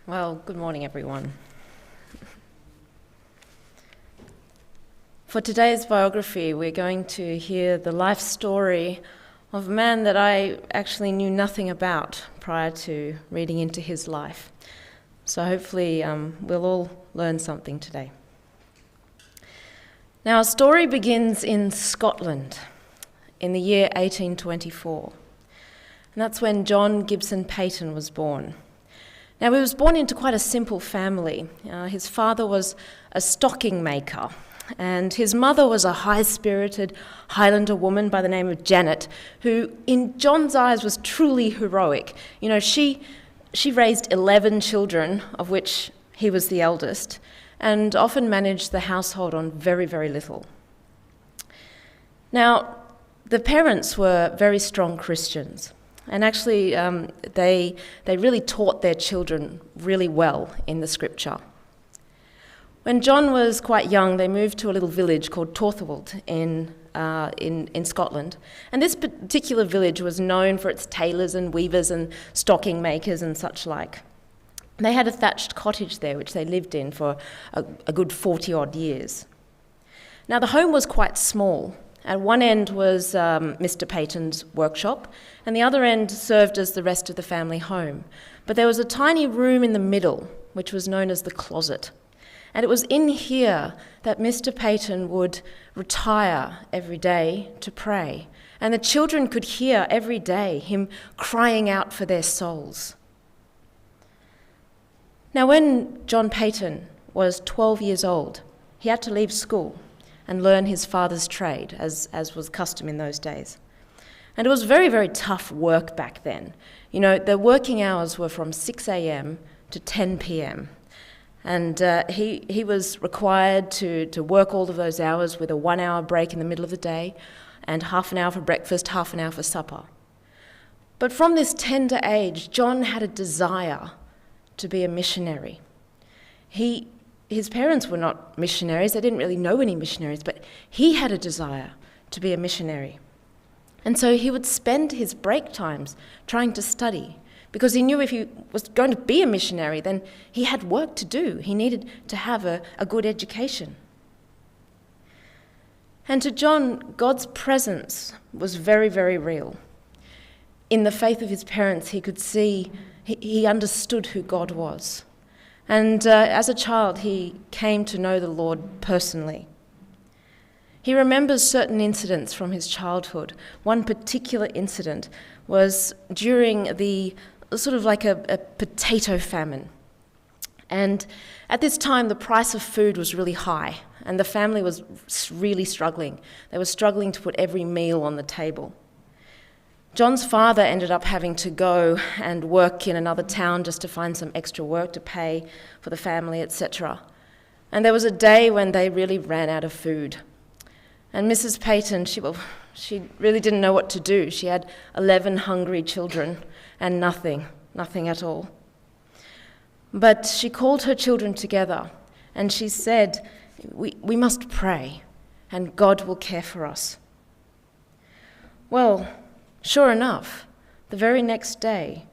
Well, good morning, everyone. For today's biography, we're going to hear the life story of a man that I actually knew nothing about prior to reading into his life. So hopefully we'll all learn something today. Now, our story begins in Scotland in the year 1824. And that's when John Gibson Paton was born. Now, he was born into quite a simple family. His father was a stocking maker, and his mother was a high-spirited Highlander woman by the name of Janet, who, in John's eyes, was truly heroic. You know, she raised 11 children, of which he was the eldest, and often managed the household on very, very little. Now, the parents were very strong Christians. And actually, they really taught their children really well in the scripture. When John was quite young, they moved to a little village called Torthwold in Scotland. And this particular village was known for its tailors and weavers and stocking makers and such like. They had a thatched cottage there, which they lived in for a good 40-odd years. Now, the home was quite small. At one end was Mr. Paton's workshop, and the other end served as the rest of the family home. But there was a tiny room in the middle, which was known as the closet. And it was in here that Mr. Paton would retire every day to pray. And the children could hear every day him crying out for their souls. Now, when John Paton was 12 years old, he had to leave school and learn his father's trade, as was custom in those days. And it was very, very tough work back then. You know, the working hours were from 6 a.m. to 10 p.m. And he was required to work all of those hours with a 1-hour break in the middle of the day and half an hour for breakfast, half an hour for supper. But from this tender age, John had a desire to be a missionary. His parents were not missionaries, they didn't really know any missionaries, but he had a desire to be a missionary. And so he would spend his break times trying to study, because he knew if he was going to be a missionary, then he had work to do. He needed to have a good education. And to John, God's presence was very, very real. In the faith of his parents, he could see, he understood who God was. And as a child, he came to know the Lord personally. He remembers certain incidents from his childhood. One particular incident was during the sort of like a potato famine. And at this time, the price of food was really high, and the family was really struggling. They were struggling to put every meal on the table. John's father ended up having to go and work in another town just to find some extra work to pay for the family, etc. And there was a day when they really ran out of food. And Mrs. Paton, she really didn't know what to do. She had 11 hungry children and nothing at all. But she called her children together and she said, we must pray and God will care for us. Well, sure enough, the very next day,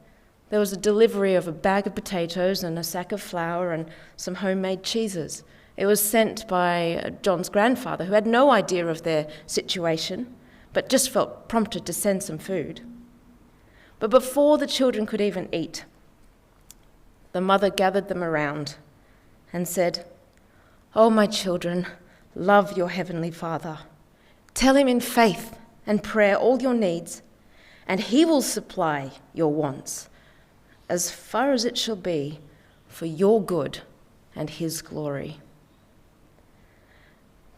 there was a delivery of a bag of potatoes and a sack of flour and some homemade cheeses. It was sent by John's grandfather, who had no idea of their situation, but just felt prompted to send some food. But before the children could even eat, the mother gathered them around and said, "Oh, my children, love your heavenly Father. Tell him in faith and prayer all your needs, and he will supply your wants as far as it shall be for your good and his glory."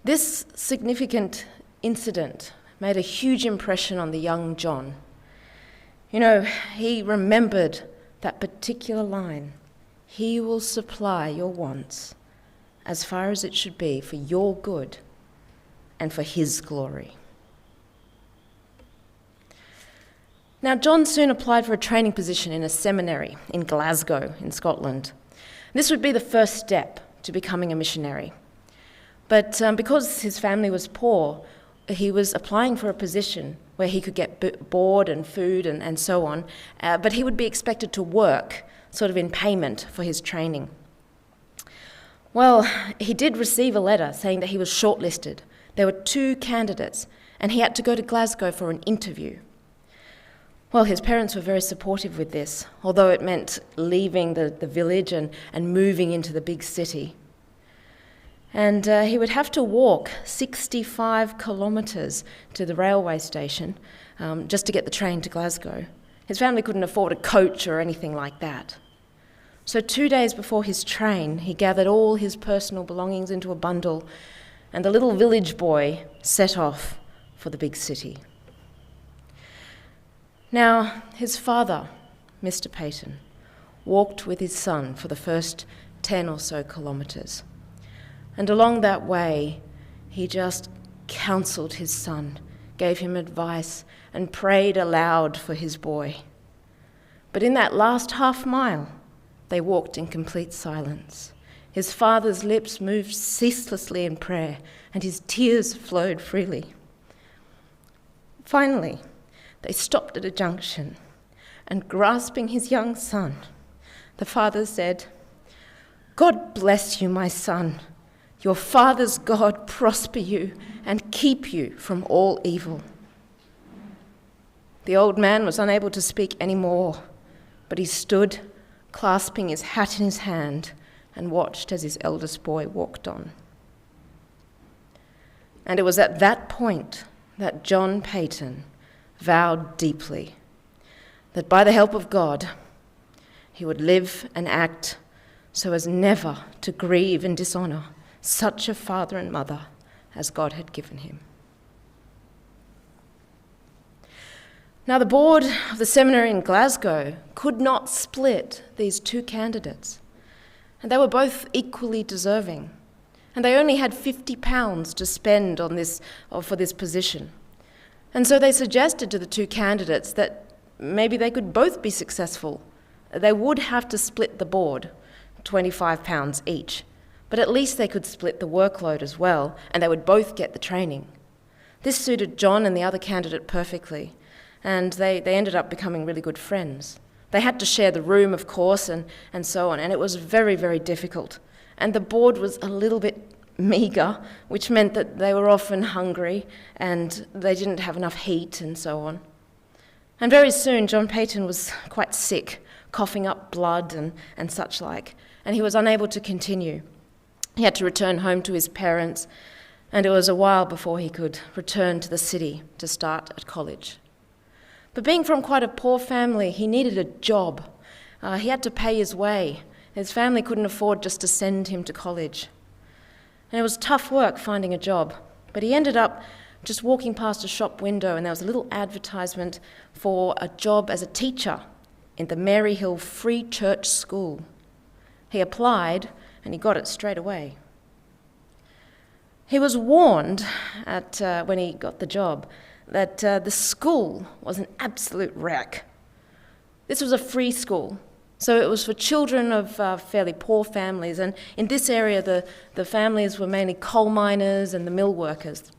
This significant incident made a huge impression on the young John. You know, he remembered that particular line, "He will supply your wants as far as it should be for your good and for his glory." Now, John soon applied for a training position in a seminary in Glasgow in Scotland. This would be the first step to becoming a missionary. But because his family was poor, he was applying for a position where he could get board and food and so on, but he would be expected to work sort of in payment for his training. Well, he did receive a letter saying that he was shortlisted. There were 2 candidates, and he had to go to Glasgow for an interview. Well, his parents were very supportive with this, although it meant leaving the village and moving into the big city. And he would have to walk 65 kilometres to the railway station just to get the train to Glasgow. His family couldn't afford a coach or anything like that. So 2 days before his train, he gathered all his personal belongings into a bundle, and the little village boy set off for the big city. Now, his father, Mr. Peyton, walked with his son for the first 10 or so kilometres. And along that way, he just counselled his son, gave him advice, and prayed aloud for his boy. But in that last half mile, they walked in complete silence. His father's lips moved ceaselessly in prayer, and his tears flowed freely. Finally, they stopped at a junction, and grasping his young son, the father said, "God bless you, my son. Your father's God prosper you and keep you from all evil." The old man was unable to speak any more, but he stood, clasping his hat in his hand, and watched as his eldest boy walked on. And it was at that point that John Peyton vowed deeply that by the help of God, he would live and act so as never to grieve and dishonour such a father and mother as God had given him. Now, the board of the seminary in Glasgow could not split these 2 candidates, and they were both equally deserving, and they only had £50 to spend on this for this position. And so they suggested to the 2 candidates that maybe they could both be successful. They would have to split the board, £25 each, but at least they could split the workload as well, and they would both get the training. This suited John and the other candidate perfectly, and they ended up becoming really good friends. They had to share the room, of course, and so on, and it was very, very difficult. And the board was a little bit meagre, which meant that they were often hungry and they didn't have enough heat and so on. And very soon John Peyton was quite sick, coughing up blood and such like, and he was unable to continue. He had to return home to his parents, and it was a while before he could return to the city to start at college. But being from quite a poor family, he needed a job. He had to pay his way. His family couldn't afford just to send him to college. And it was tough work finding a job, but he ended up just walking past a shop window, and there was a little advertisement for a job as a teacher in the Maryhill Free Church School. He applied, and he got it straight away. He was warned when he got the job that the school was an absolute wreck. This was a free school, so it was for children of fairly poor families, and in this area the families were mainly coal miners and the mill workers.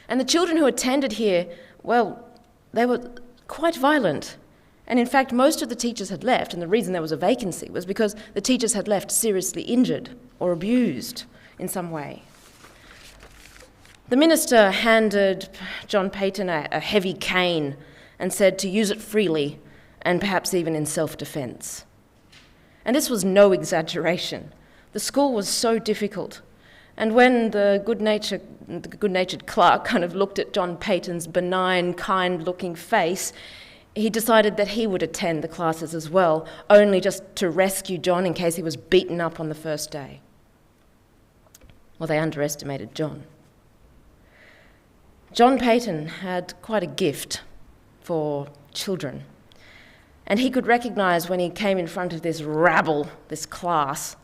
And the children who attended here, well, they were quite violent. And in fact, most of the teachers had left, and the reason there was a vacancy was because the teachers had left seriously injured or abused in some way. The minister handed John Peyton a heavy cane and said to use it freely and perhaps even in self-defence. And this was no exaggeration. The school was so difficult. And when the good-natured clerk kind of looked at John Peyton's benign, kind-looking face, he decided that he would attend the classes as well, only just to rescue John in case he was beaten up on the first day. Well, they underestimated John. John Peyton had quite a gift for children, and he could recognise when he came in front of this rabble, this class,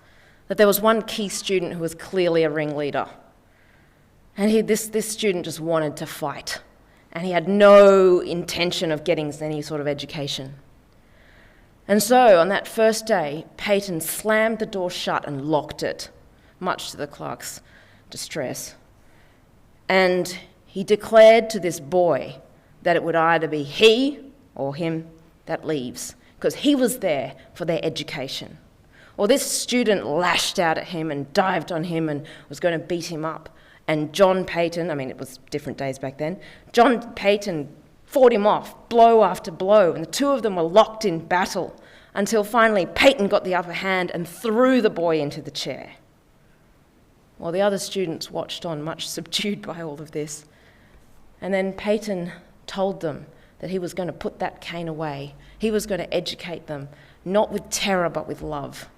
that there was one key student who was clearly a ringleader. And this student just wanted to fight, and he had no intention of getting any sort of education. And so, on that first day, Peyton slammed the door shut and locked it, much to the clerk's distress. And he declared to this boy that it would either be he or him that leaves, because he was there for their education. Or this student lashed out at him and dived on him and was going to beat him up. And John Peyton, it was different days back then, John Peyton fought him off, blow after blow, and the two of them were locked in battle until finally Peyton got the upper hand and threw the boy into the chair. While the other students watched on, much subdued by all of this. And then Peyton told them that he was going to put that cane away. He was going to educate them, not with terror but with love.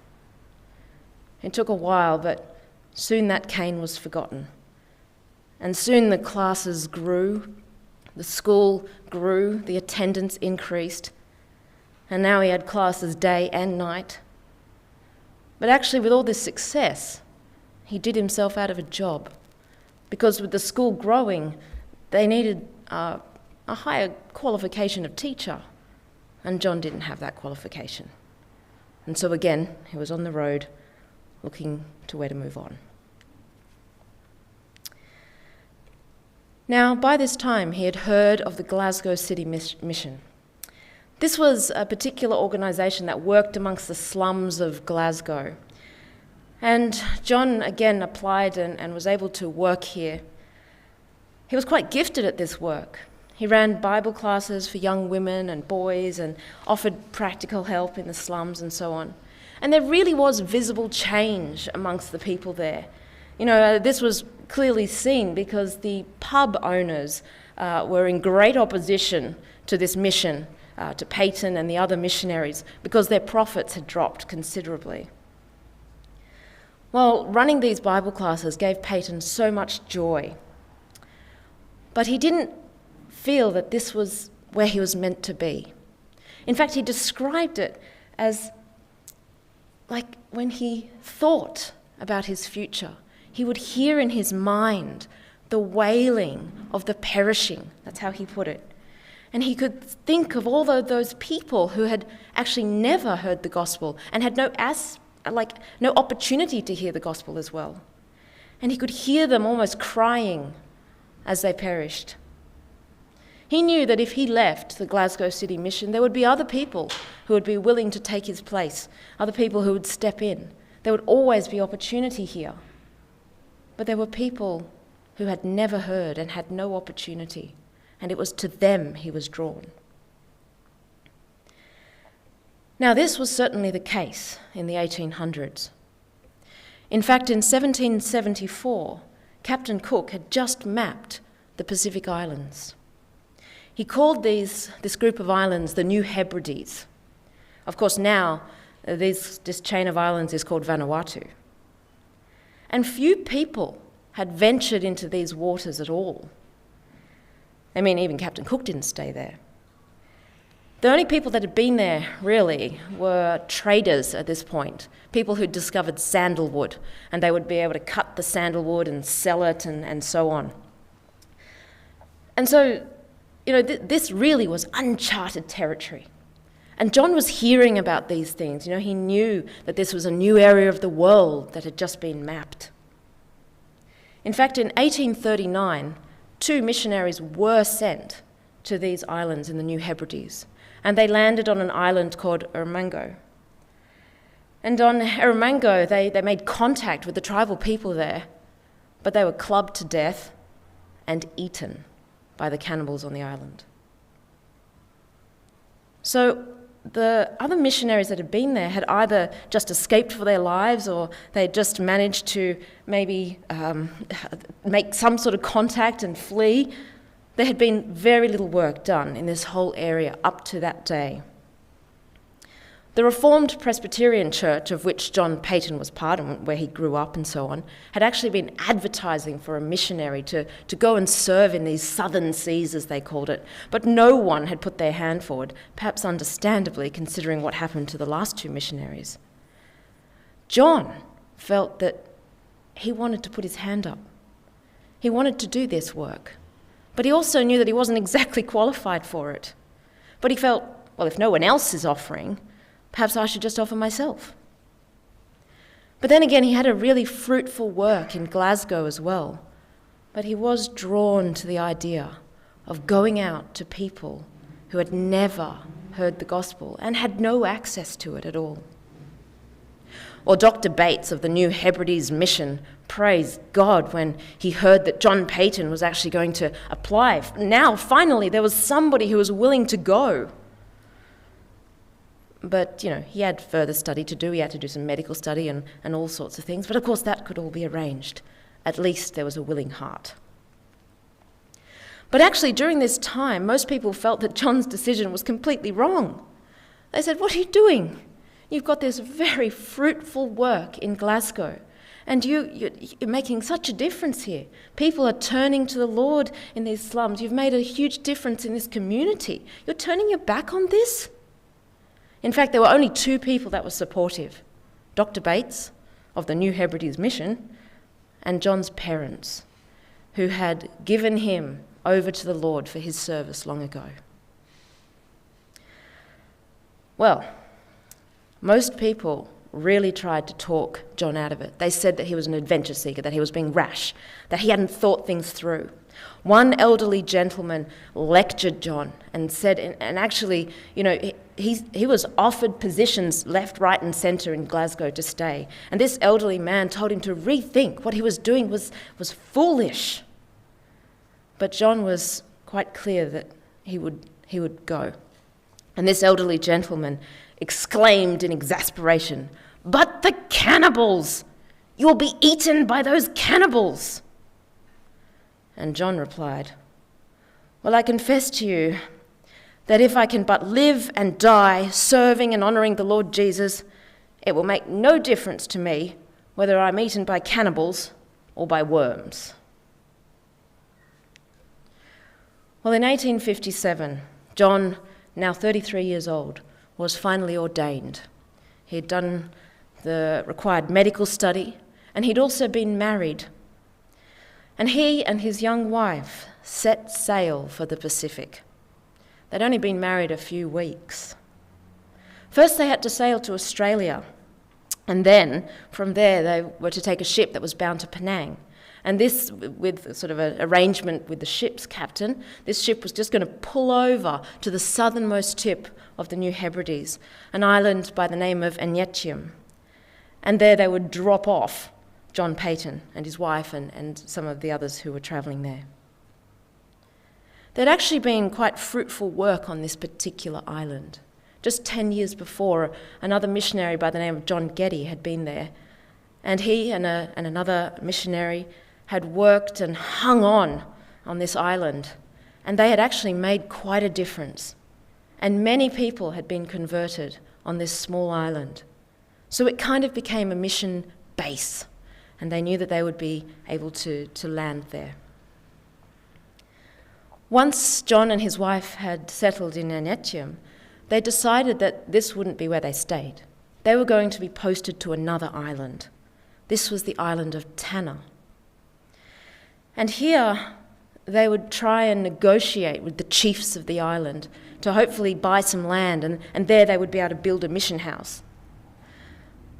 It took a while, but soon that cane was forgotten. And soon the classes grew, the school grew, the attendance increased, and now he had classes day and night. But actually, with all this success, he did himself out of a job, because with the school growing, they needed a higher qualification of teacher, and John didn't have that qualification. And so again, he was on the road looking to where to move on. Now, by this time, he had heard of the Glasgow City Mission. This was a particular organisation that worked amongst the slums of Glasgow. And John, again, applied and was able to work here. He was quite gifted at this work. He ran Bible classes for young women and boys and offered practical help in the slums and so on. And there really was visible change amongst the people there. This was clearly seen because the pub owners were in great opposition to this mission, to Peyton and the other missionaries, because their profits had dropped considerably. Well, running these Bible classes gave Peyton so much joy. But he didn't feel that this was where he was meant to be. In fact, he described it as like when he thought about his future, he would hear in his mind the wailing of the perishing. That's how he put it. And he could think of all those people who had actually never heard the gospel and had no opportunity to hear the gospel as well. And he could hear them almost crying as they perished. He knew that if he left the Glasgow City Mission, there would be other people who would be willing to take his place, other people who would step in. There would always be opportunity here. But there were people who had never heard and had no opportunity, and it was to them he was drawn. Now, this was certainly the case in the 1800s. In fact, in 1774, Captain Cook had just mapped the Pacific Islands. He called this group of islands the New Hebrides. Of course, now this chain of islands is called Vanuatu. And few people had ventured into these waters at all. Even Captain Cook didn't stay there. The only people that had been there, really, were traders at this point, people who'd discovered sandalwood, and they would be able to cut the sandalwood and sell it and so on. And so, this really was uncharted territory. And John was hearing about these things. He knew that this was a new area of the world that had just been mapped. In fact, in 1839, 2 missionaries were sent to these islands in the New Hebrides, and they landed on an island called Erromango. And on Erromango, they made contact with the tribal people there, but they were clubbed to death and eaten by the cannibals on the island. So the other missionaries that had been there had either just escaped for their lives, or they had just managed to maybe make some sort of contact and flee. There had been very little work done in this whole area up to that day. The Reformed Presbyterian Church, of which John Peyton was part of, where he grew up and so on, had actually been advertising for a missionary to go and serve in these southern seas, as they called it, but no one had put their hand forward, perhaps understandably, considering what happened to the last 2 missionaries. John felt that he wanted to put his hand up. He wanted to do this work, but he also knew that he wasn't exactly qualified for it. But he felt, well, if no one else is offering, perhaps I should just offer myself. But then again, he had a really fruitful work in Glasgow as well. But he was drawn to the idea of going out to people who had never heard the gospel and had no access to it at all. Or Dr. Bates of the New Hebrides Mission praised God when he heard that John Paton was actually going to apply. Now, finally, there was somebody who was willing to go. But, he had further study to do. He had to do some medical study and all sorts of things. But, of course, that could all be arranged. At least there was a willing heart. But actually, during this time, most people felt that John's decision was completely wrong. They said, "What are you doing? You've got this very fruitful work in Glasgow, and you're making such a difference here. People are turning to the Lord in these slums. You've made a huge difference in this community. You're turning your back on this?" In fact, there were only two people that were supportive: Dr. Bates of the New Hebrides Mission and John's parents, who had given him over to the Lord for his service long ago. Well, most people really tried to talk John out of it. They said that he was an adventure seeker, that he was being rash, that he hadn't thought things through. One elderly gentleman lectured John and said, and actually, he was offered positions left, right and centre in Glasgow to stay. And this elderly man told him to rethink. What he was doing was foolish. But John was quite clear that he would go. And this elderly gentleman exclaimed in exasperation, "But the cannibals! You'll be eaten by those cannibals!" And John replied, "Well, I confess to you that if I can but live and die serving and honouring the Lord Jesus, it will make no difference to me whether I'm eaten by cannibals or by worms." Well, in 1857, John, now 33 years old, was finally ordained. He had done the required medical study, and he'd also been married. And he and his young wife set sail for the Pacific. They'd only been married a few weeks. First, they had to sail to Australia, and then from there they were to take a ship that was bound to Penang. And this, with sort of an arrangement with the ship's captain, this ship was just going to pull over to the southernmost tip of the New Hebrides, an island by the name of Anyetium. And there they would drop off John Paton and his wife and some of the others who were travelling there. There'd actually been quite fruitful work on this particular island. Just 10 years before, another missionary by the name of John Getty had been there, and he and another missionary had worked and hung on this island, and they had actually made quite a difference. And many people had been converted on this small island. So it kind of became a mission base, and they knew that they would be able to land there. Once John and his wife had settled in Anyetium, they decided that this wouldn't be where they stayed. They were going to be posted to another island. This was the island of Tanna. And here they would try and negotiate with the chiefs of the island to hopefully buy some land, and there they would be able to build a mission house.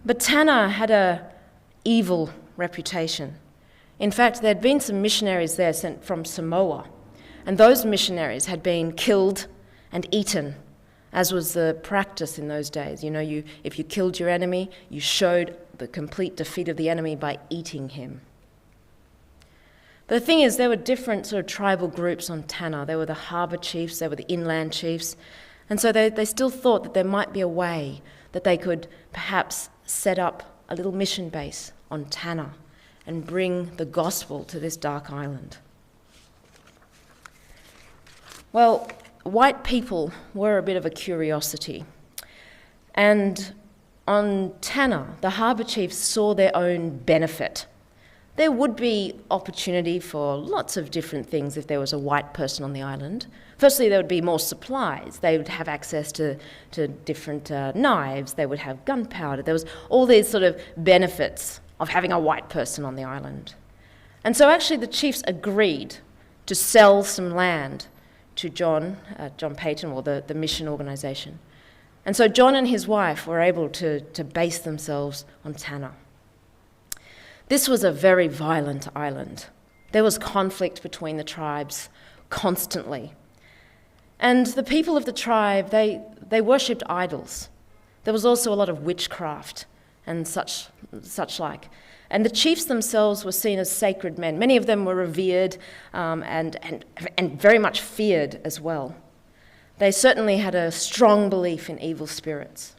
But Tanna had an evil reputation. In fact, there had been some missionaries there sent from Samoa, and those missionaries had been killed and eaten, as was the practice in those days. If you killed your enemy, you showed the complete defeat of the enemy by eating him. But the thing is, there were different sort of tribal groups on Tanna. There were the harbour chiefs, there were the inland chiefs, and so they still thought that there might be a way that they could perhaps set up a little mission base on Tanna and bring the gospel to this dark island. Well, white people were a bit of a curiosity, and on Tanna, the harbour chiefs saw their own benefit. There would be opportunity for lots of different things if there was a white person on the island. Firstly, there would be more supplies. They would have access to different knives. They would have gunpowder. There was all these sort of benefits of having a white person on the island. And so actually the chiefs agreed to sell some land to John Paton, or the mission organisation. And so John and his wife were able to base themselves on Tanna. This was a very violent island. There was conflict between the tribes constantly. And the people of the tribe, they worshipped idols. There was also a lot of witchcraft and such like. And the chiefs themselves were seen as sacred men. Many of them were revered and very much feared as well. They certainly had a strong belief in evil spirits.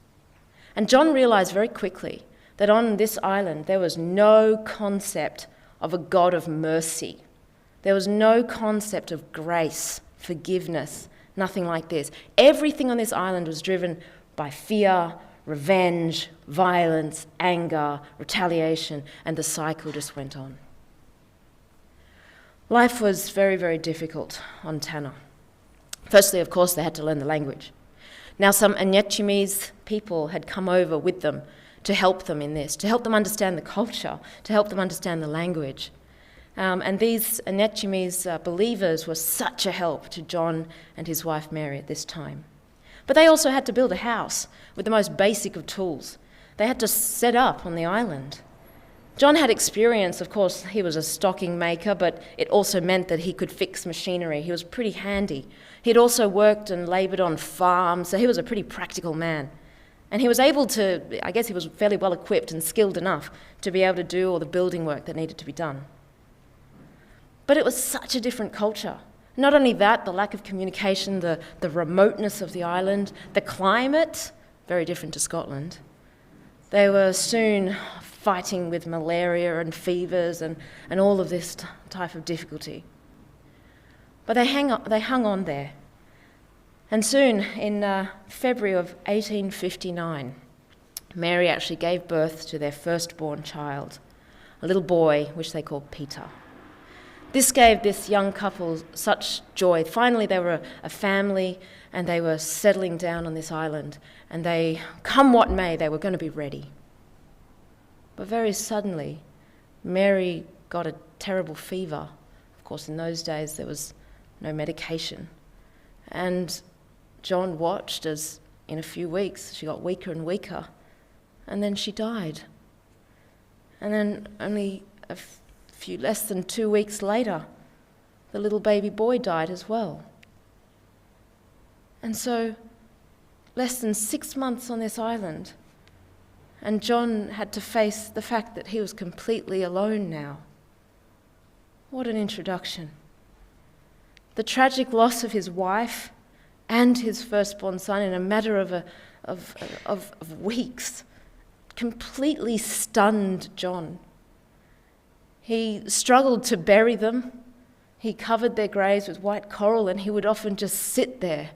And John realized very quickly that on this island there was no concept of a God of mercy. There was no concept of grace, forgiveness, nothing like this. Everything on this island was driven by fear, revenge, violence, anger, retaliation, and the cycle just went on. Life was very, very difficult on Tanna. Firstly, of course, they had to learn the language. Now, some Aniachimese people had come over with them to help them in this, to help them understand the culture, to help them understand the language. And these Aniachimese believers were such a help to John and his wife Mary at this time. But they also had to build a house with the most basic of tools. They had to set up on the island. John had experience, of course, he was a stocking maker, but it also meant that he could fix machinery. He was pretty handy. He'd also worked and laboured on farms, so he was a pretty practical man. And he was able to, I guess he was fairly well equipped and skilled enough to be able to do all the building work that needed to be done. But it was such a different culture. Not only that, the lack of communication, the remoteness of the island, the climate, very different to Scotland. They were soon fighting with malaria and fevers and all of this type of difficulty. But they hung on there. And soon, in February of 1859, Mary actually gave birth to their firstborn child, a little boy, which they called Peter. This gave this young couple such joy. Finally, they were a family and they were settling down on this island, and they, come what may, they were going to be ready. But very suddenly, Mary got a terrible fever. Of course, in those days, there was no medication. And John watched as, in a few weeks, she got weaker and weaker, and then she died. And then only less than 2 weeks later, the little baby boy died as well. And so, less than 6 months on this island, and John had to face the fact that he was completely alone now. What an introduction. The tragic loss of his wife and his firstborn son in a matter of weeks completely stunned John. He struggled to bury them. He covered their graves with white coral, and he would often just sit there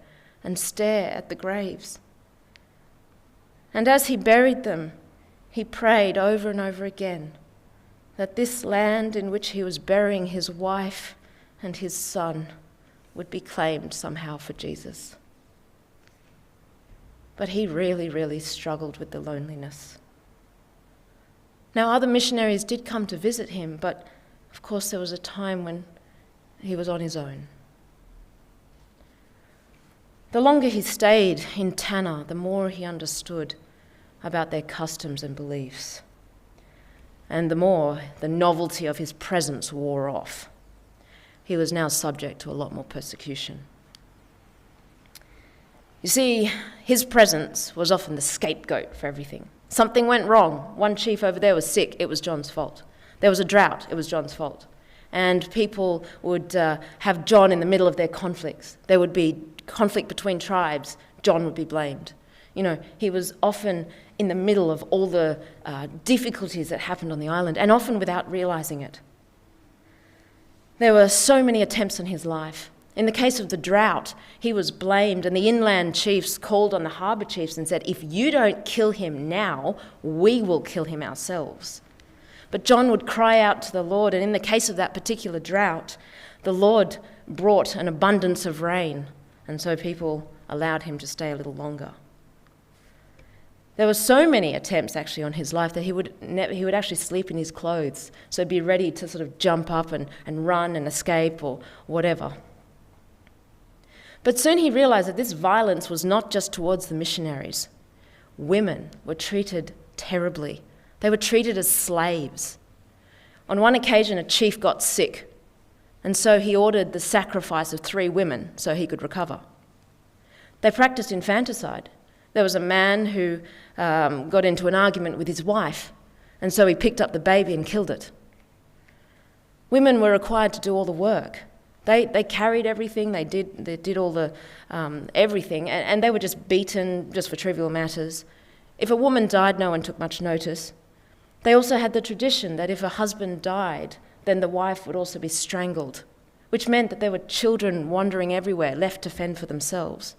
and stare at the graves. And as he buried them, he prayed over and over again that this land in which he was burying his wife and his son would be claimed somehow for Jesus. But he really, really struggled with the loneliness. Now, other missionaries did come to visit him, but of course there was a time when he was on his own. The longer he stayed in Tanna, the more he understood about their customs and beliefs, and the more the novelty of his presence wore off. He was now subject to a lot more persecution. You see, his presence was often the scapegoat for everything. Something went wrong. One chief over there was sick. It was John's fault. There was a drought. It was John's fault. And people would have John in the middle of their conflicts. There would be conflict between tribes. John would be blamed. You know, he was often in the middle of all the difficulties that happened on the island, and often without realizing it. There were so many attempts on his life. In the case of the drought, he was blamed, and the inland chiefs called on the harbour chiefs and said, if you don't kill him now, we will kill him ourselves. But John would cry out to the Lord, and in the case of that particular drought, the Lord brought an abundance of rain, and so people allowed him to stay a little longer. There were so many attempts actually on his life that he would actually sleep in his clothes, so be ready to sort of jump up and run and escape or whatever. But soon he realized that this violence was not just towards the missionaries. Women were treated terribly. They were treated as slaves. On one occasion, a chief got sick, and so he ordered the sacrifice of 3 women so he could recover. They practiced infanticide. There was a man who got into an argument with his wife, and so he picked up the baby and killed it. Women were required to do all the work. They carried everything, they did all the everything, and they were just beaten just for trivial matters. If a woman died, no one took much notice. They also had the tradition that if a husband died, then the wife would also be strangled, which meant that there were children wandering everywhere, left to fend for themselves.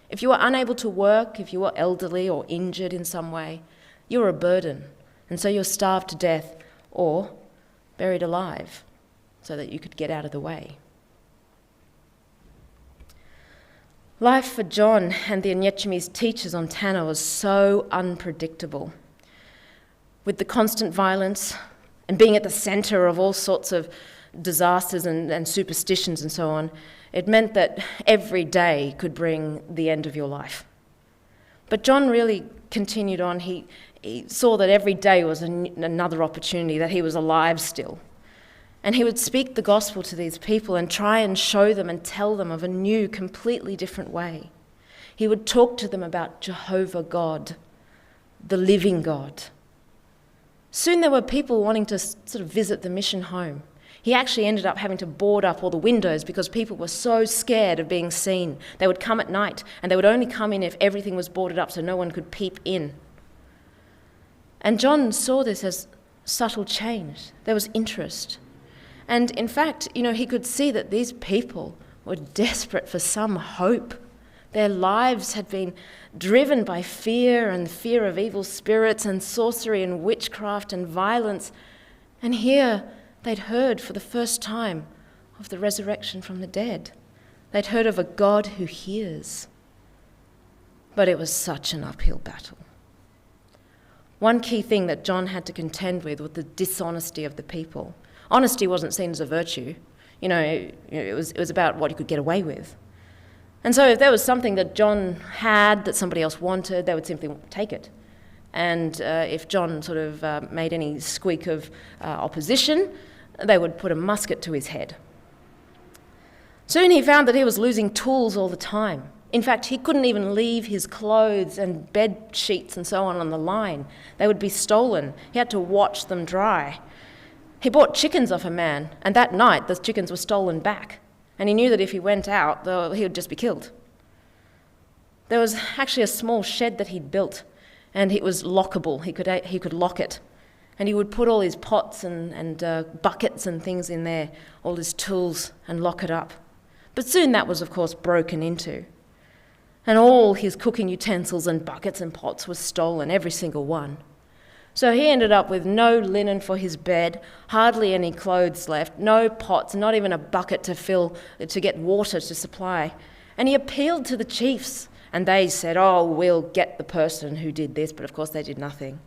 If you were unable to work, if you were elderly or injured in some way, you were a burden, and so you were starved to death or buried alive so that you could get out of the way. Life for John and the Onyechimese teachers on Tanna was so unpredictable. With the constant violence and being at the centre of all sorts of disasters and superstitions and so on, it meant that every day could bring the end of your life. But John really continued on. He saw that every day was another opportunity, that he was alive still. And he would speak the gospel to these people and try and show them and tell them of a new, completely different way. He would talk to them about Jehovah God, the living God. Soon there were people wanting to sort of visit the mission home. He actually ended up having to board up all the windows because people were so scared of being seen. They would come at night, and they would only come in if everything was boarded up so no one could peep in. And John saw this as subtle change. There was interest. And in fact, he could see that these people were desperate for some hope. Their lives had been driven by fear and fear of evil spirits and sorcery and witchcraft and violence. And here they'd heard for the first time of the resurrection from the dead. They'd heard of a God who hears. But it was such an uphill battle. One key thing that John had to contend with was the dishonesty of the people. Honesty wasn't seen as a virtue. It was about what you could get away with. And so if there was something that John had that somebody else wanted, they would simply take it. And if John sort of made any squeak of opposition, they would put a musket to his head. Soon he found that he was losing tools all the time. In fact, he couldn't even leave his clothes and bed sheets and so on the line. They would be stolen. He had to watch them dry. He bought chickens off a man, and that night the chickens were stolen back. And he knew that if he went out, he would just be killed. There was actually a small shed that he'd built, and it was lockable. He could lock it. And he would put all his pots and buckets and things in there, all his tools, and lock it up. But soon that was, of course, broken into. And all his cooking utensils and buckets and pots were stolen, every single one. So he ended up with no linen for his bed, hardly any clothes left, no pots, not even a bucket to get water to supply. And he appealed to the chiefs, and they said, "Oh, we'll get the person who did this," but of course they did nothing.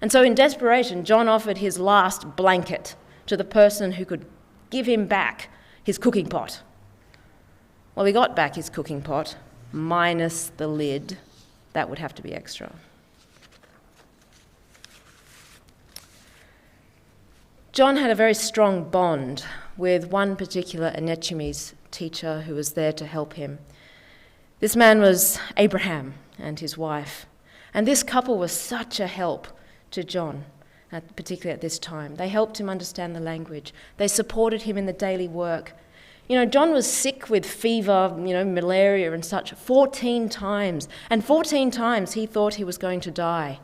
And so in desperation, John offered his last blanket to the person who could give him back his cooking pot. Well, he got back his cooking pot, minus the lid. That would have to be extra. John had a very strong bond with one particular Onyechimese teacher who was there to help him. This man was Abraham and his wife. And this couple was such a help to John, particularly at this time. They helped him understand the language. They supported him in the daily work. John was sick with fever, malaria and such 14 times. And 14 times he thought he was going to die.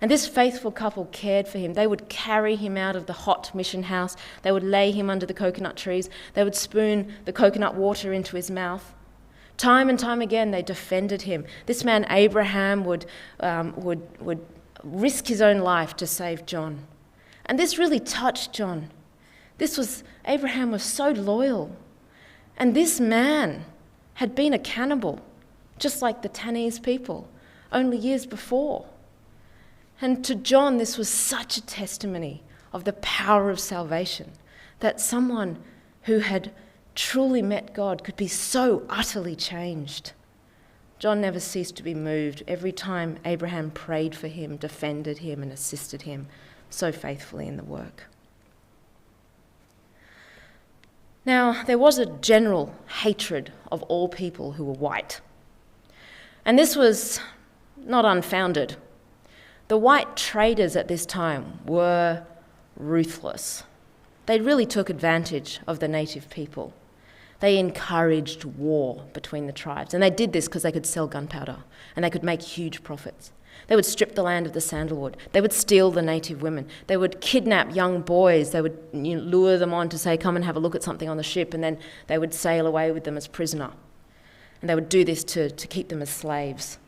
And this faithful couple cared for him. They would carry him out of the hot mission house. They would lay him under the coconut trees. They would spoon the coconut water into his mouth. Time and time again, they defended him. This man, Abraham, would risk his own life to save John. And this really touched John. Abraham was so loyal. And this man had been a cannibal, just like the Tannese people, only years before. And to John, this was such a testimony of the power of salvation, that someone who had truly met God could be so utterly changed. John never ceased to be moved every time Abraham prayed for him, defended him, and assisted him so faithfully in the work. Now, there was a general hatred of all people who were white. And this was not unfounded. The white traders at this time were ruthless. They really took advantage of the native people. They encouraged war between the tribes, and they did this because they could sell gunpowder and they could make huge profits. They would strip the land of the sandalwood. They would steal the native women. They would kidnap young boys. They would lure them on to say, come and have a look at something on the ship, and then they would sail away with them as prisoner. And they would do this to keep them as slaves.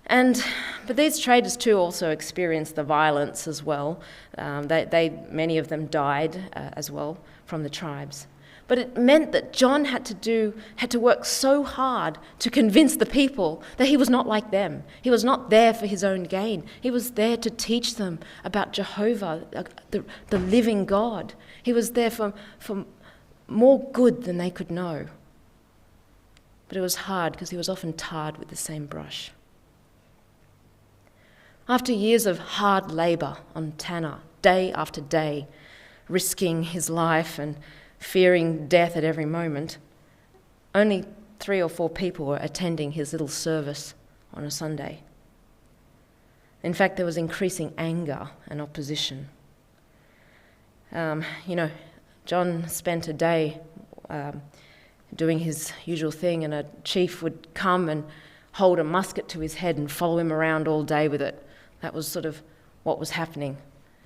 But these traders too also experienced the violence as well. Many of them died as well from the tribes. But it meant that John had to work so hard to convince the people that he was not like them. He was not there for his own gain. He was there to teach them about Jehovah, the living God. He was there for more good than they could know. But it was hard because he was often tarred with the same brush. After years of hard labour on Tanna, day after day, risking his life and fearing death at every moment, only 3 or 4 people were attending his little service on a Sunday. In fact, there was increasing anger and opposition. John spent a day doing his usual thing, and a chief would come and hold a musket to his head and follow him around all day with it. That was sort of what was happening.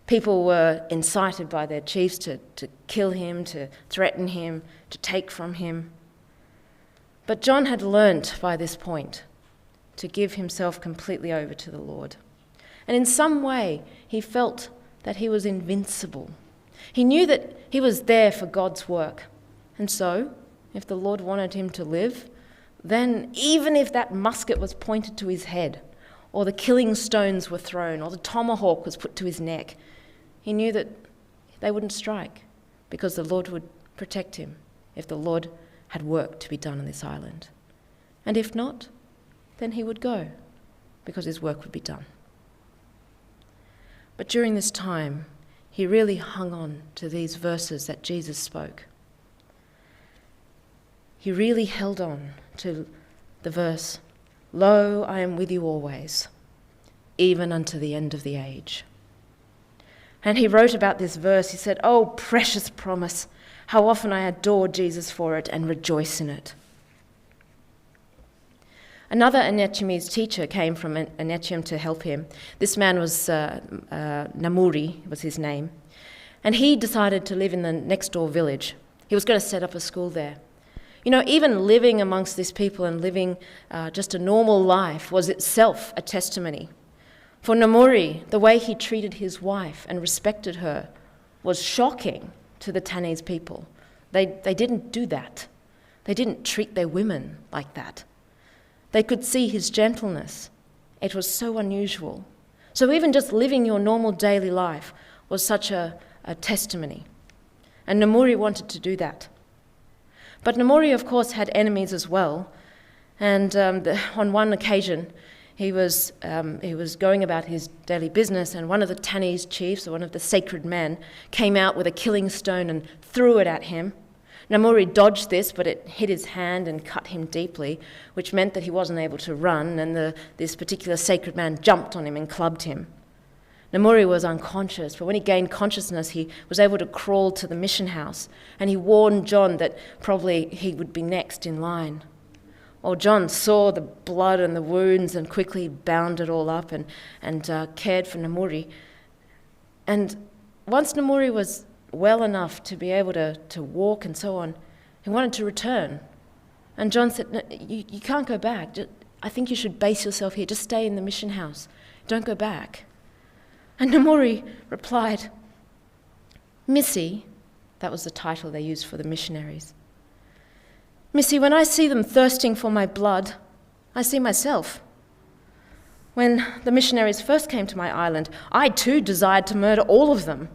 People were incited by their chiefs to kill him, to threaten him, to take from him. But John had learnt by this point to give himself completely over to the Lord. And in some way, he felt that he was invincible. He knew that he was there for God's work. And so, if the Lord wanted him to live, then even if that musket was pointed to his head, or the killing stones were thrown, or the tomahawk was put to his neck, he knew that they wouldn't strike because the Lord would protect him if the Lord had work to be done on this island. And if not, then he would go because his work would be done. But during this time, he really hung on to these verses that Jesus spoke. He really held on to the verse, "Lo, I am with you always, even unto the end of the age." And he wrote about this verse, he said, "Oh, precious promise, how often I adore Jesus for it and rejoice in it." Another Anachime's teacher came from Anachim to help him. This man was Namuri, was his name. And he decided to live in the next door village. He was going to set up a school there. Even living amongst these people and living just a normal life was itself a testimony. For Namuri, the way he treated his wife and respected her was shocking to the Tanese people. They didn't do that. They didn't treat their women like that. They could see his gentleness. It was so unusual. So even just living your normal daily life was such a testimony. And Namuri wanted to do that. But Namuri, of course, had enemies as well. And on one occasion, he was going about his daily business, and one of the Tanese chiefs, or one of the sacred men, came out with a killing stone and threw it at him. Namuri dodged this, but it hit his hand and cut him deeply, which meant that he wasn't able to run, and this particular sacred man jumped on him and clubbed him. Namuri was unconscious, but when he gained consciousness, he was able to crawl to the mission house, and he warned John that probably he would be next in line. Well, John saw the blood and the wounds and quickly bound it all up and cared for Namuri. And once Namuri was well enough to be able to walk and so on, he wanted to return. And John said, "No, you can't go back. I think you should base yourself here. Just stay in the mission house. Don't go back." And Namuri replied, "Missy," that was the title they used for the missionaries, "Missy, when I see them thirsting for my blood, I see myself. When the missionaries first came to my island, I too desired to murder all of them.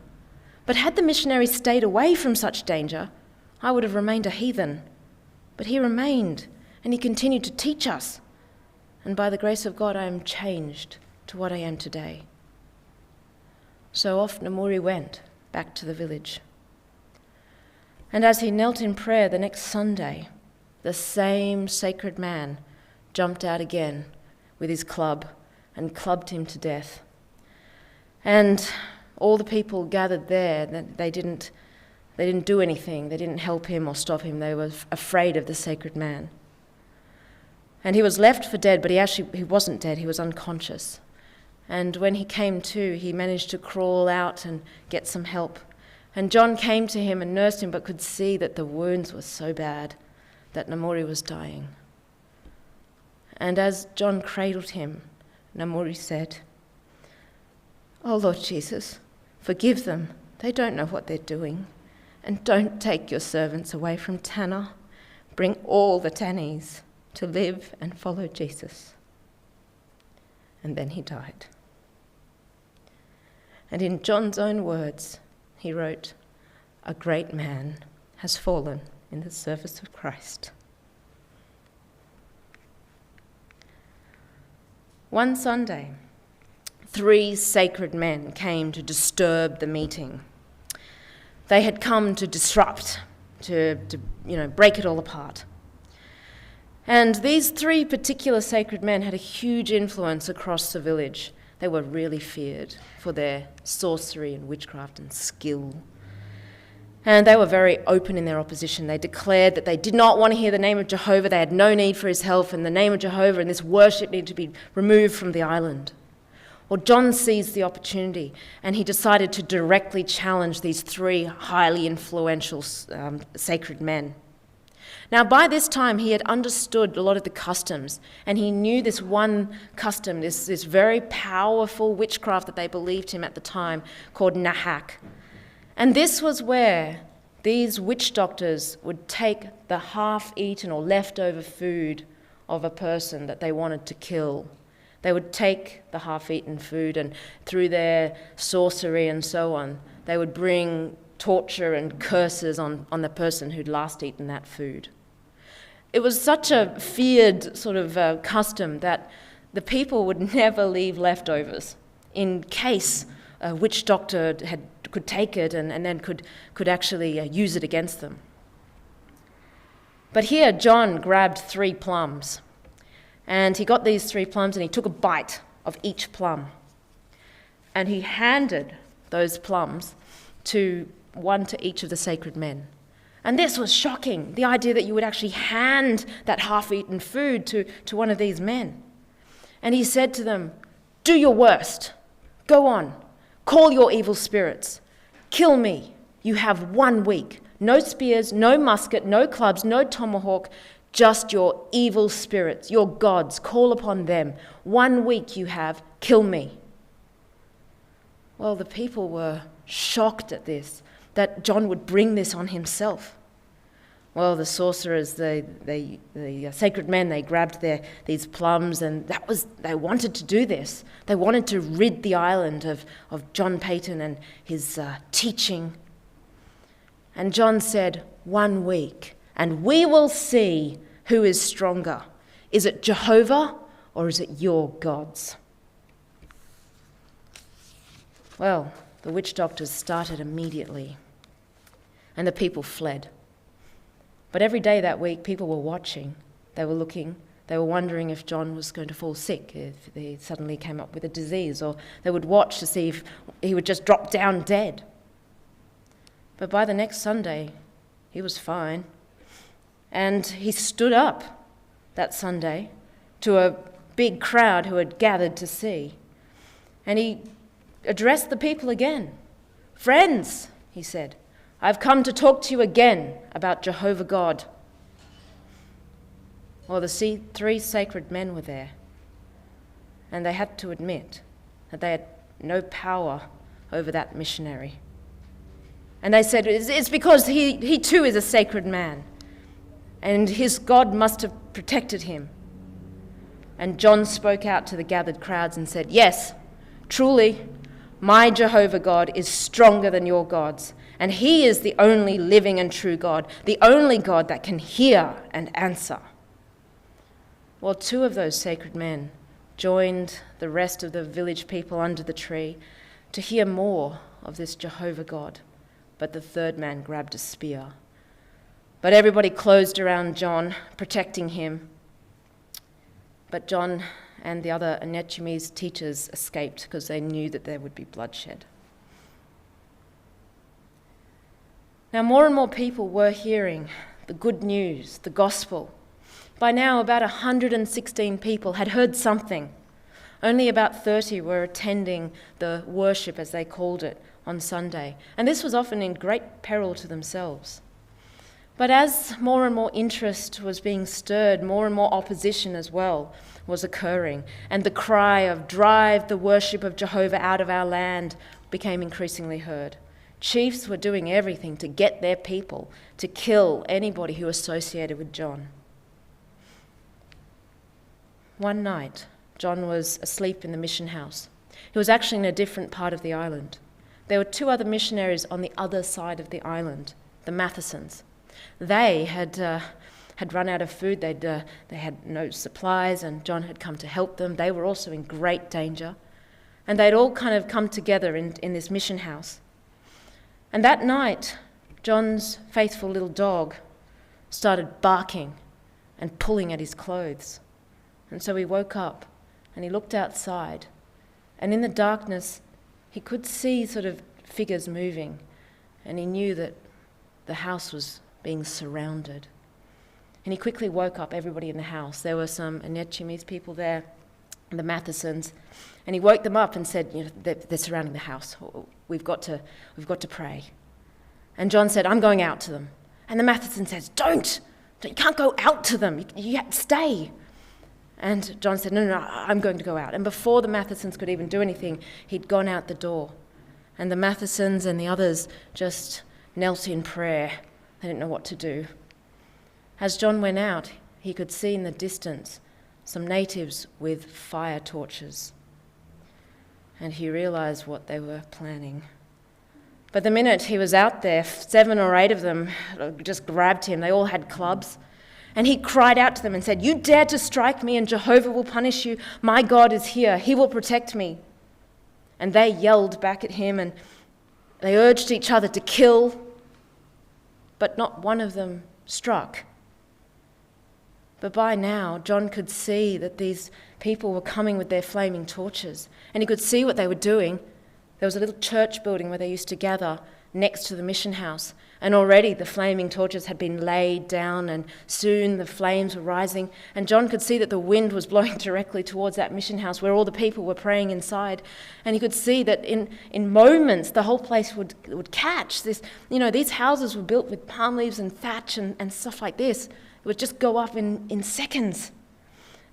But had the missionaries stayed away from such danger, I would have remained a heathen. But he remained, and he continued to teach us. And by the grace of God, I am changed to what I am today." So off Namuri went back to the village. And as he knelt in prayer the next Sunday, the same sacred man jumped out again with his club and clubbed him to death. And all the people gathered there, they didn't do anything. They didn't help him or stop him. They were afraid of the sacred man. And he was left for dead, but he wasn't dead. He was unconscious. And when he came to, he managed to crawl out and get some help. And John came to him and nursed him, but could see that the wounds were so bad that Namuri was dying. And as John cradled him, Namuri said, "Oh Lord Jesus, forgive them. They don't know what they're doing. And don't take your servants away from Tanna. Bring all the Tannies to live and follow Jesus." And then he died. And in John's own words, he wrote, "A great man has fallen in the service of Christ." One Sunday, 3 sacred men came to disturb the meeting. They had come to disrupt, to break it all apart. And these 3 particular sacred men had a huge influence across the village. They were really feared for their sorcery and witchcraft and skill. And they were very open in their opposition. They declared that they did not want to hear the name of Jehovah. They had no need for his help, and the name of Jehovah and this worship needed to be removed from the island. Well, John seized the opportunity, and he decided to directly challenge these 3 highly influential sacred men. Now, by this time, he had understood a lot of the customs, and he knew this one custom, this very powerful witchcraft that they believed in at the time, called Nahak. And this was where these witch doctors would take the half-eaten or leftover food of a person that they wanted to kill. They would take the half-eaten food, and through their sorcery and so on, they would bring torture and curses on the person who'd last eaten that food. It was such a feared sort of custom that the people would never leave leftovers in case a witch doctor could take it and then could actually use it against them. But here John grabbed 3 plums, and he got these 3 plums and he took a bite of each plum, and he handed those plums to each of the sacred men. And this was shocking, the idea that you would actually hand that half-eaten food to one of these men. And he said to them, "Do your worst. Go on. Call your evil spirits. Kill me. You have 1 week. No spears, no musket, no clubs, no tomahawk, just your evil spirits, your gods. Call upon them. 1 week you have. Kill me." Well, the people were shocked at this, that John would bring this on himself. Well, the sorcerers, the sacred men, they grabbed these plums, and they wanted to do this. They wanted to rid the island of John Paton and his teaching. And John said, 1 week, and we will see who is stronger. Is it Jehovah or is it your gods? Well, the witch doctors started immediately, and the people fled. But every day that week, people were watching. They were looking. They were wondering if John was going to fall sick, if he suddenly came up with a disease, or they would watch to see if he would just drop down dead. But by the next Sunday, he was fine. And he stood up that Sunday to a big crowd who had gathered to see. And he addressed the people again. "Friends," he said, "I've come to talk to you again about Jehovah God." Well, the 3 sacred men were there, and they had to admit that they had no power over that missionary. And they said, it's because he too is a sacred man, and his God must have protected him. And John spoke out to the gathered crowds and said, "Yes, truly, my Jehovah God is stronger than your gods, and he is the only living and true God, the only God that can hear and answer." Well, 2 of those sacred men joined the rest of the village people under the tree to hear more of this Jehovah God, but the 3rd man grabbed a spear. But everybody closed around John, protecting him. but John and the other Onesimus teachers escaped because they knew that there would be bloodshed. Now, more and more people were hearing the good news, the gospel. By now, about 116 people had heard something. Only about 30 were attending the worship, as they called it, on Sunday. And this was often in great peril to themselves. But as more and more interest was being stirred, more and more opposition as well was occurring, and the cry of "Drive the worship of Jehovah out of our land" became increasingly heard. Chiefs were doing everything to get their people to kill anybody who associated with John. One night, John was asleep in the mission house. He was actually in a different part of the island. There were 2 other missionaries on the other side of the island, the Mathesons. They had run out of food. They had no supplies, and John had come to help them. They were also in great danger. And they'd all kind of come together in this mission house. And that night, John's faithful little dog started barking and pulling at his clothes. And so he woke up and he looked outside. And in the darkness, he could see sort of figures moving. And he knew that the house was being surrounded. And he quickly woke up everybody in the house. There were some Onesimus people there, the Mathesons, and he woke them up and said, they're surrounding the house. We've got to pray. And John said, I'm going out to them. And the Matheson says, Don't, you can't go out to them. You have to stay. And John said, no, I'm going to go out. And before the Mathesons could even do anything, he'd gone out the door. And the Mathesons and the others just knelt in prayer. They didn't know what to do. As John went out, he could see in the distance some natives with fire torches. And he realized what they were planning. But the minute he was out there, 7 or 8 of them just grabbed him. They all had clubs. And he cried out to them and said, You dare to strike me and Jehovah will punish you. My God is here. He will protect me. And they yelled back at him and they urged each other to kill. But not one of them struck. But by now, John could see that these people were coming with their flaming torches. And he could see what they were doing. There was a little church building where they used to gather next to the mission house. And already the flaming torches had been laid down and soon the flames were rising. And John could see that the wind was blowing directly towards that mission house where all the people were praying inside. And he could see that in moments the whole place would catch. These houses were built with palm leaves and thatch and stuff like this. It would just go up in seconds.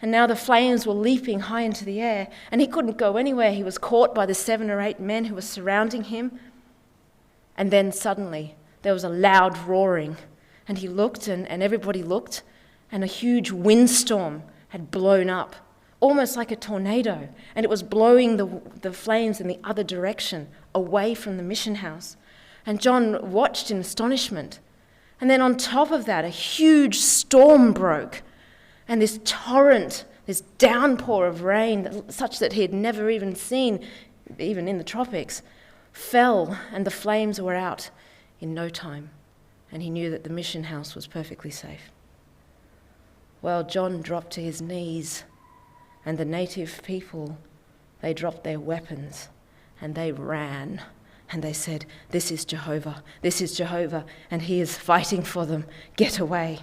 And now the flames were leaping high into the air, and he couldn't go anywhere. He was caught by the 7 or 8 men who were surrounding him. And then suddenly there was a loud roaring, and he looked, and everybody looked, and a huge windstorm had blown up, almost like a tornado, and it was blowing the flames in the other direction, away from the mission house. And John watched in astonishment. And then on top of that, a huge storm broke. And this torrent, this downpour of rain, such that he had never even seen, even in the tropics, fell, and the flames were out in no time. And he knew that the mission house was perfectly safe. Well, John dropped to his knees, and the native people, they dropped their weapons, and they ran. And they said, This is Jehovah, and he is fighting for them. Get away.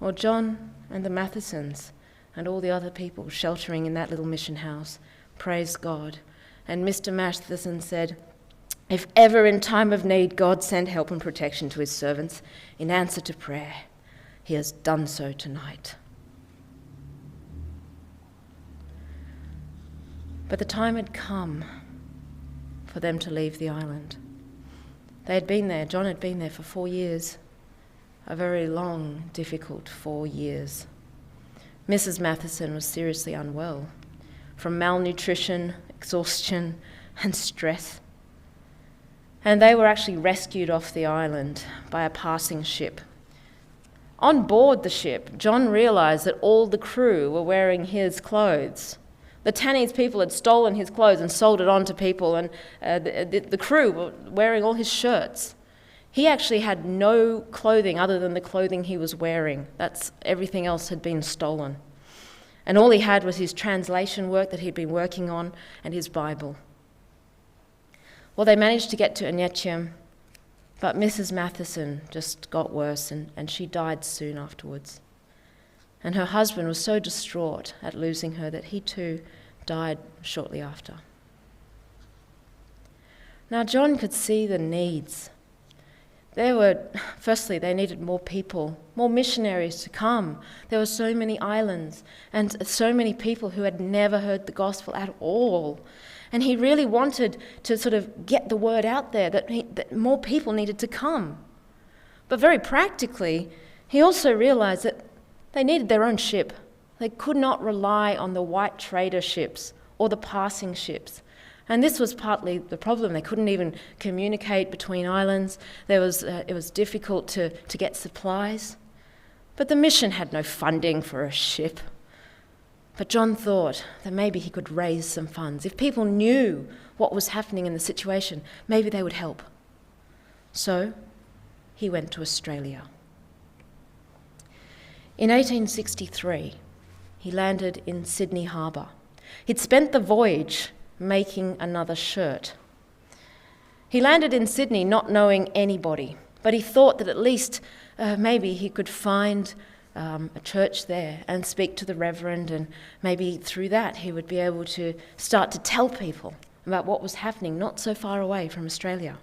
Well, John and the Mathesons and all the other people sheltering in that little mission house praised God. And Mr. Matheson said, If ever in time of need God sent help and protection to his servants in answer to prayer, he has done so tonight. But the time had come for them to leave the island. They had been there, John had been there for 4 years. A very long, difficult 4 years. Mrs. Matheson was seriously unwell from malnutrition, exhaustion, and stress. And they were actually rescued off the island by a passing ship. On board the ship, John realized that all the crew were wearing his clothes. The Tanese people had stolen his clothes and sold it on to people, and the crew were wearing all his shirts. He actually had no clothing other than the clothing he was wearing. Everything else had been stolen. And all he had was his translation work that he'd been working on and his Bible. Well, they managed to get to Enechium, but Mrs. Matheson just got worse and she died soon afterwards. And her husband was so distraught at losing her that he too died shortly after. Now, John could see the needs. Firstly, they needed more people, more missionaries to come. There were so many islands and so many people who had never heard the gospel at all. And he really wanted to sort of get the word out there that more people needed to come. But very practically, he also realized that they needed their own ship. They could not rely on the white trader ships or the passing ships. And this was partly the problem. They couldn't even communicate between islands. It was difficult to get supplies. But the mission had no funding for a ship. But John thought that maybe he could raise some funds. If people knew what was happening in the situation, maybe they would help. So he went to Australia. In 1863, he landed in Sydney Harbour. He'd spent the voyage making another shirt. He landed in Sydney not knowing anybody, but he thought that at least maybe he could find a church there and speak to the reverend, and maybe through that he would be able to start to tell people about what was happening not so far away from Australia.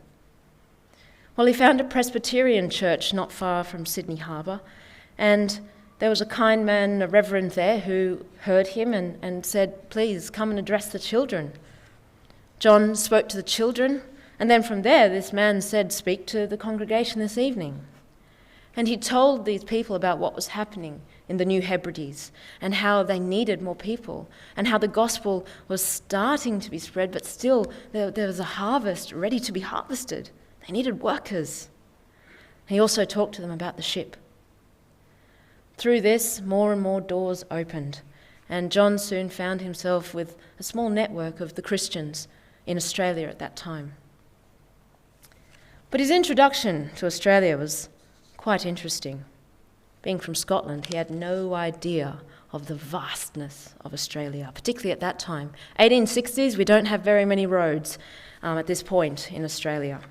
Well, he found a Presbyterian church not far from Sydney Harbour, and there was a kind man, a reverend there, who heard him and said, "Please come and address the children." John spoke to the children, and then from there this man said, "Speak to the congregation this evening." And he told these people about what was happening in the New Hebrides and how they needed more people and how the gospel was starting to be spread, but still there was a harvest ready to be harvested. They needed workers. He also talked to them about the ship. Through this, more and more doors opened, and John soon found himself with a small network of the Christians in Australia at that time. But his introduction to Australia was quite interesting. Being from Scotland, he had no idea of the vastness of Australia, particularly at that time. 1860s, we don't have very many roads at this point in Australia.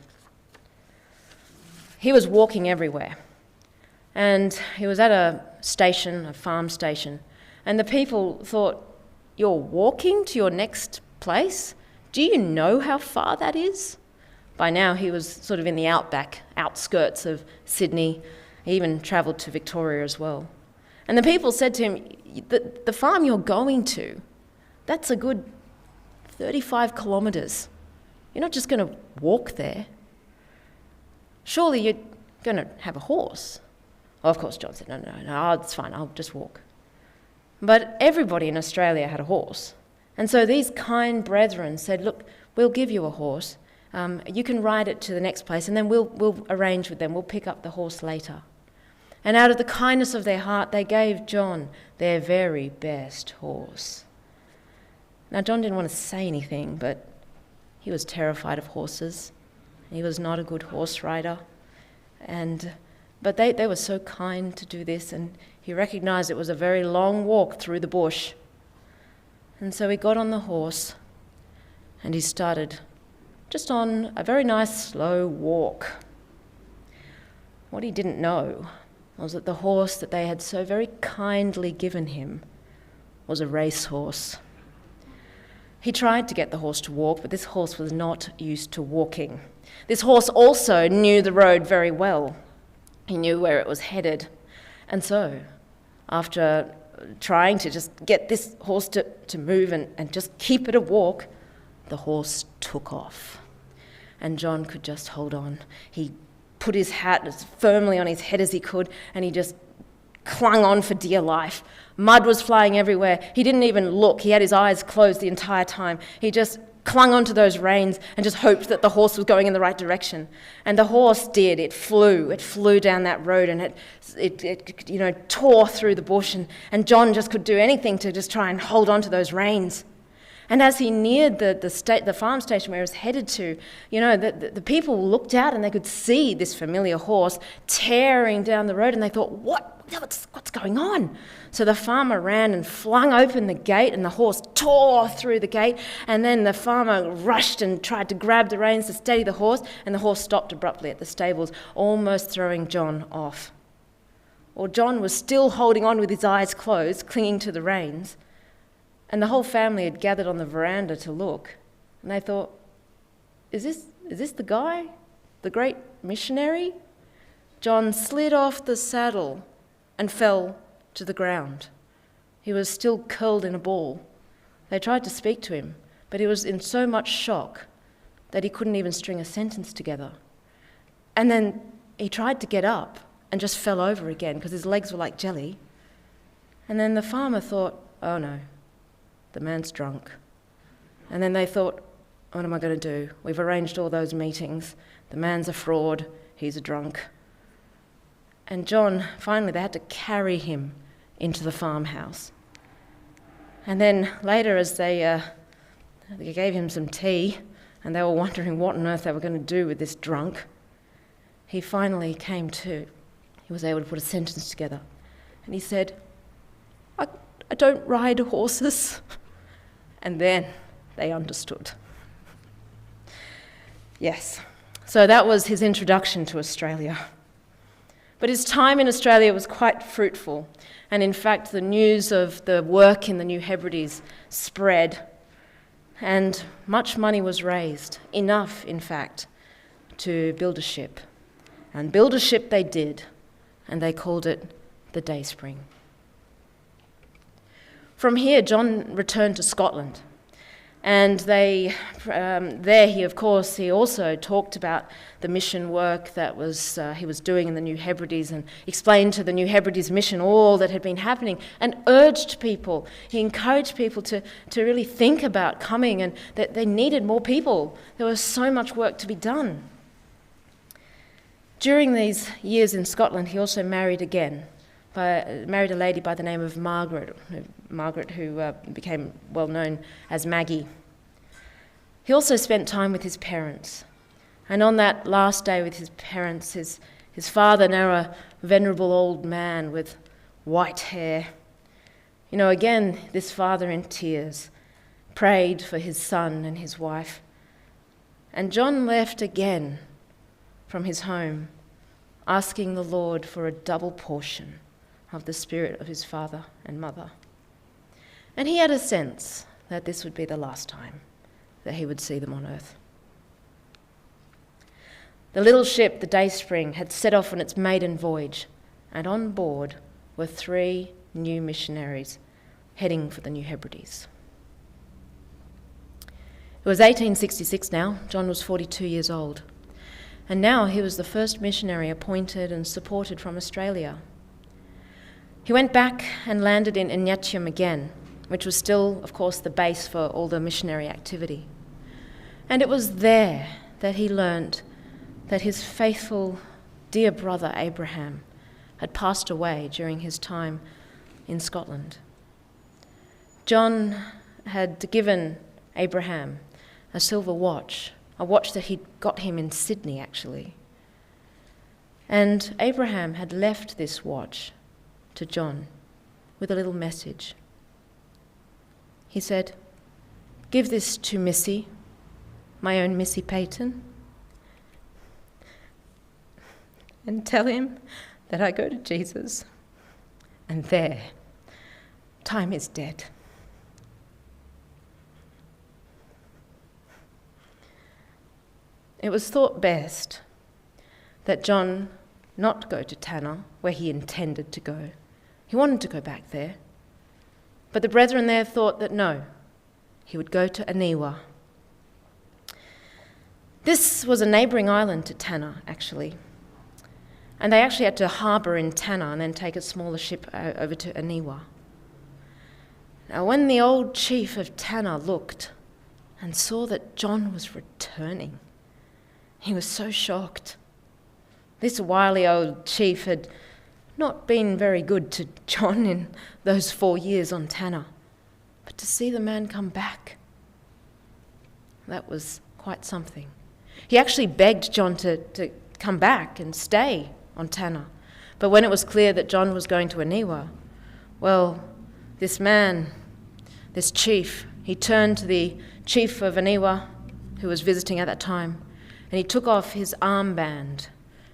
He was walking everywhere. And he was at a station, a farm station, and the people thought, "You're walking to your next place? Do you know how far that is?" By now he was sort of in the outskirts of Sydney. He even travelled to Victoria as well. And the people said to him, the farm you're going to, that's a good 35 kilometres. You're not just going to walk there. Surely you're going to have a horse. Well, of course, John said, no, it's fine, I'll just walk. But everybody in Australia had a horse. And so these kind brethren said, "Look, we'll give you a horse. You can ride it to the next place, and then we'll arrange with them. We'll pick up the horse later." And out of the kindness of their heart, they gave John their very best horse. Now, John didn't want to say anything, but he was terrified of horses. He was not a good horse rider. But they were so kind to do this, and he recognised it was a very long walk through the bush. And so he got on the horse, and he started just on a very nice slow walk. What he didn't know was that the horse that they had so very kindly given him was a racehorse. He tried to get the horse to walk, but this horse was not used to walking. This horse also knew the road very well. He knew where it was headed. And so, after trying to just get this horse to move and just keep it a walk, the horse took off. And John could just hold on. He put his hat as firmly on his head as he could, and he just clung on for dear life. Mud was flying everywhere. He didn't even look. He had his eyes closed the entire time. He just clung onto those reins and just hoped that the horse was going in the right direction. And the horse did. It flew down that road, and it tore through the bush, and John just could do anything to just try and hold on to those reins. And as he neared the farm station where he was headed to, the people looked out and they could see this familiar horse tearing down the road, and they thought, what's going on? So the farmer ran and flung open the gate, and the horse tore through the gate, and then the farmer rushed and tried to grab the reins to steady the horse, and the horse stopped abruptly at the stables, almost throwing John off. Well, John was still holding on with his eyes closed, clinging to the reins. And the whole family had gathered on the veranda to look, and they thought, is this the guy? The great missionary? John slid off the saddle and fell to the ground. He was still curled in a ball. They tried to speak to him, but he was in so much shock that he couldn't even string a sentence together. And then he tried to get up and just fell over again because his legs were like jelly. And then the farmer thought, oh no, the man's drunk. And then they thought, what am I going to do? We've arranged all those meetings. The man's a fraud. He's a drunk. And John, finally, they had to carry him into the farmhouse. And then later, as they gave him some tea, and they were wondering what on earth they were going to do with this drunk, he finally came to. He was able to put a sentence together. And he said, I don't ride horses. And then they understood. Yes, so that was his introduction to Australia. But his time in Australia was quite fruitful. And in fact, the news of the work in the New Hebrides spread. And much money was raised, enough, in fact, to build a ship. And build a ship they did, and they called it the Dayspring. From here, John returned to Scotland, and there he also talked about the mission work that he was doing in the New Hebrides, and explained to the New Hebrides mission all that had been happening, and urged people. He encouraged people to really think about coming, and that they needed more people. There was so much work to be done. During these years in Scotland, he also married again. Married a lady by the name of Margaret, who became well known as Maggie. He also spent time with his parents. And on that last day with his parents, his father, now a venerable old man with white hair, again, this father in tears, prayed for his son and his wife. And John left again from his home, asking the Lord for a double portion of the spirit of his father and mother. And he had a sense that this would be the last time that he would see them on earth. The little ship, the Dayspring, had set off on its maiden voyage, and on board were 3 new missionaries heading for the New Hebrides. It was 1866 now. John was 42 years old. And now he was the first missionary appointed and supported from Australia. He went back and landed in Enyathium again, which was still, of course, the base for all the missionary activity. And it was there that he learnt that his faithful, dear brother Abraham had passed away during his time in Scotland. John had given Abraham a silver watch, a watch that he'd got him in Sydney, actually. And Abraham had left this watch to John with a little message. He said, "Give this to Missy, my own Missy Payton, and tell him that I go to Jesus, and there, time is dead." It was thought best that John not go to Tanna, where he intended to go. He wanted to go back there. But the brethren there thought that no, he would go to Aniwa. This was a neighbouring island to Tanna, actually. And they actually had to harbour in Tanna and then take a smaller ship over to Aniwa. Now, when the old chief of Tanna looked and saw that John was returning, he was so shocked. This wily old chief had not been very good to John in those 4 years on Tanna. But to see the man come back that was quite something. He actually begged John to come back and stay on Tanna. But when it was clear that John was going to Aniwa, well, this man, this chief, he turned to the chief of Aniwa, who was visiting at that time, and he took off his armband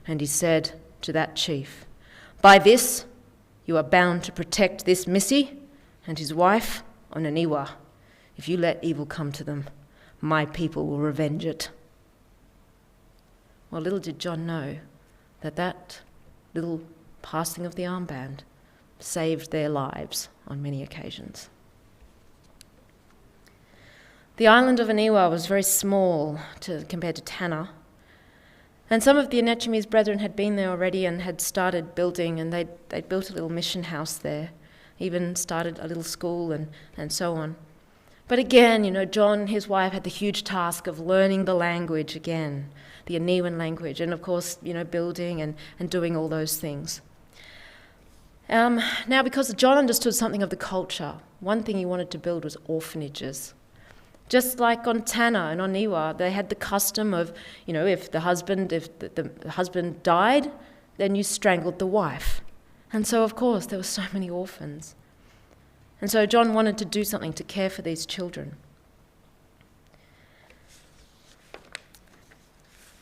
and he said to that chief, "By this, you are bound to protect this Missy and his wife on Aniwa. If you let evil come to them, my people will revenge it." Well, little did John know that little passing of the armband saved their lives on many occasions. The island of Aniwa was very small compared to Tanna, and some of the Anechimese brethren had been there already and had started building, and they'd built a little mission house there, even started a little school and so on. But again, John, his wife, had the huge task of learning the language again, the Aniwan language, and of course, building and doing all those things. Now, because John understood something of the culture, one thing he wanted to build was orphanages. Just like on Tanna and on Niwa, they had the custom of, if the husband died, then you strangled the wife. And so, of course, there were so many orphans. And so John wanted to do something to care for these children.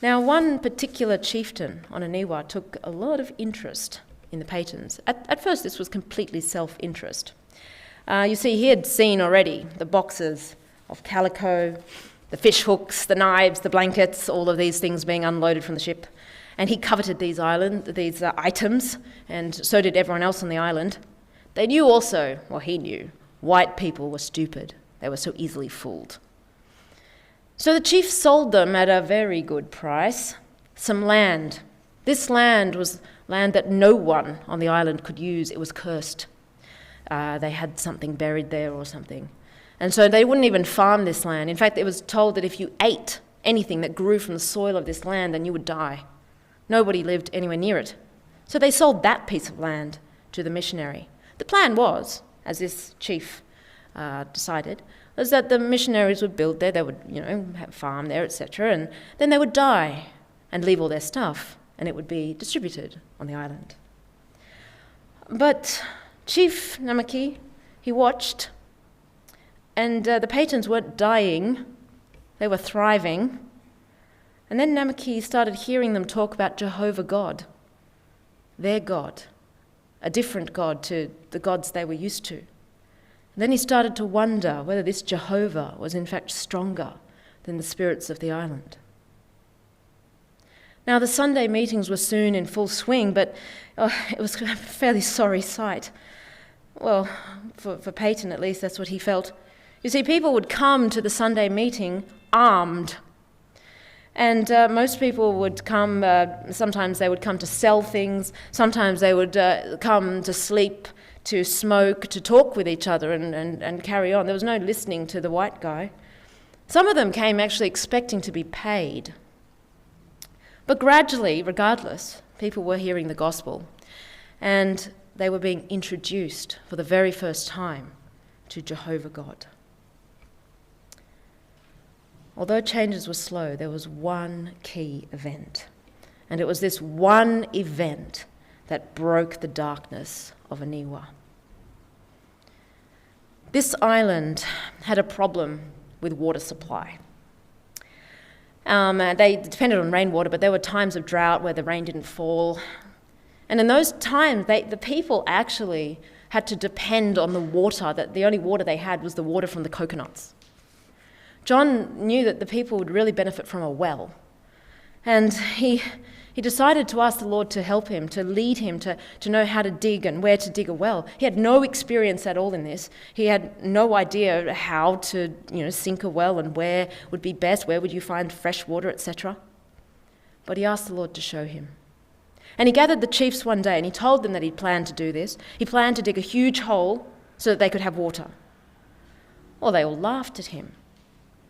Now, one particular chieftain on Aniwa took a lot of interest in the Paitons. At first, this was completely self-interest. You see, he had seen already the boxes of calico, the fish hooks, the knives, the blankets, all of these things being unloaded from the ship. And he coveted these items, and so did everyone else on the island. They knew also, he knew, white people were stupid. They were so easily fooled. So the chief sold them at a very good price some land. This land was land that no one on the island could use. It was cursed. They had something buried there or something. And so they wouldn't even farm this land. In fact, it was told that if you ate anything that grew from the soil of this land, then you would die. Nobody lived anywhere near it. So they sold that piece of land to the missionary. The plan was, as this chief decided, was that the missionaries would build there, they would, have farm there, etc., and then they would die and leave all their stuff, and it would be distributed on the island. But Chief Namaki, he watched, and the Paitons weren't dying, they were thriving. And then Namaki started hearing them talk about Jehovah God, their God, a different God to the gods they were used to. And then he started to wonder whether this Jehovah was in fact stronger than the spirits of the island. Now, the Sunday meetings were soon in full swing, but it was a fairly sorry sight. Well, for Peyton at least, that's what he felt. You see, people would come to the Sunday meeting armed. And most people would come, sometimes they would come to sell things, sometimes they would come to sleep, to smoke, to talk with each other and carry on. There was no listening to the white guy. Some of them came actually expecting to be paid. But gradually, regardless, people were hearing the gospel, and they were being introduced for the very first time to Jehovah God. Although changes were slow, there was one key event, and it was this one event that broke the darkness of Aniwa. This island had a problem with water supply. They depended on rainwater, but there were times of drought where the rain didn't fall. And in those times, the people actually had to depend on the water, that the only water they had was the water from the coconuts. John knew that the people would really benefit from a well. And he decided to ask the Lord to help him, to lead him, to know how to dig and where to dig a well. He had no experience at all in this. He had no idea how to, sink a well and where would be best, where would you find fresh water, etc. But he asked the Lord to show him. And he gathered the chiefs one day and he told them that he'd planned to do this. He planned to dig a huge hole so that they could have water. Well, they all laughed at him.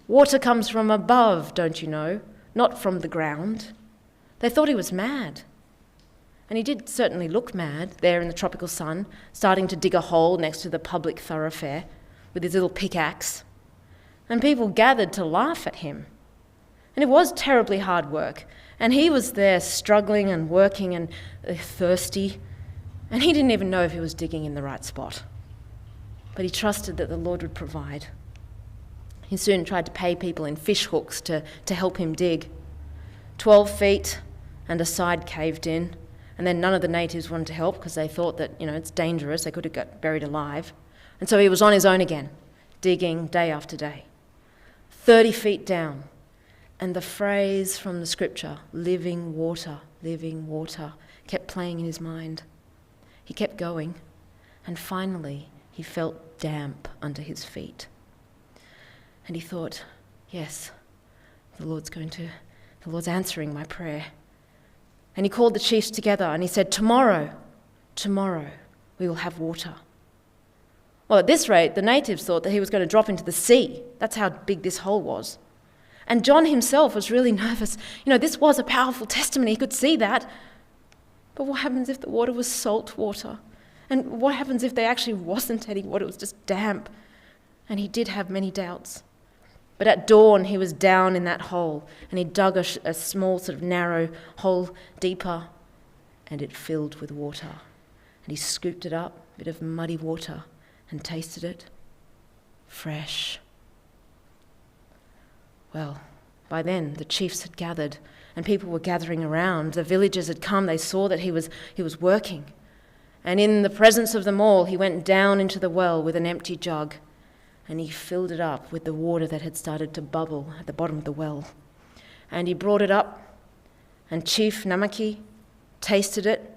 Water comes from above, don't you know, not from the ground. They thought he was mad. And he did certainly look mad there in the tropical sun, starting to dig a hole next to the public thoroughfare with his little pickaxe. and people gathered to laugh at him. And it was terribly hard work, and he was there struggling and working and thirsty, and he didn't even know if he was digging in the right spot. But he trusted that the Lord would provide. He soon tried to pay people in fish hooks to help him dig. 12 feet and a side caved in, and then none of the natives wanted to help because they thought that, it's dangerous, they could have got buried alive. And so he was on his own again, digging day after day. 30 feet down, and the phrase from the scripture, living water, kept playing in his mind. He kept going, and finally he felt damp under his feet. And he thought, yes, the Lord's answering my prayer. And he called the chiefs together and he said, tomorrow we will have water. Well, at this rate, the natives thought that he was going to drop into the sea. That's how big this hole was. And John himself was really nervous. This was a powerful testimony. He could see that. But what happens if the water was salt water? And what happens if there actually wasn't any water? It was just damp. And he did have many doubts. But at dawn, he was down in that hole, and he dug a small sort of narrow hole deeper, and it filled with water. And he scooped it up, a bit of muddy water, and tasted it. Fresh. Well, by then, the chiefs had gathered, and people were gathering around. The villagers had come. They saw that he was working. And in the presence of them all, he went down into the well with an empty jug, and he filled it up with the water that had started to bubble at the bottom of the well. And he brought it up, and Chief Namaki tasted it,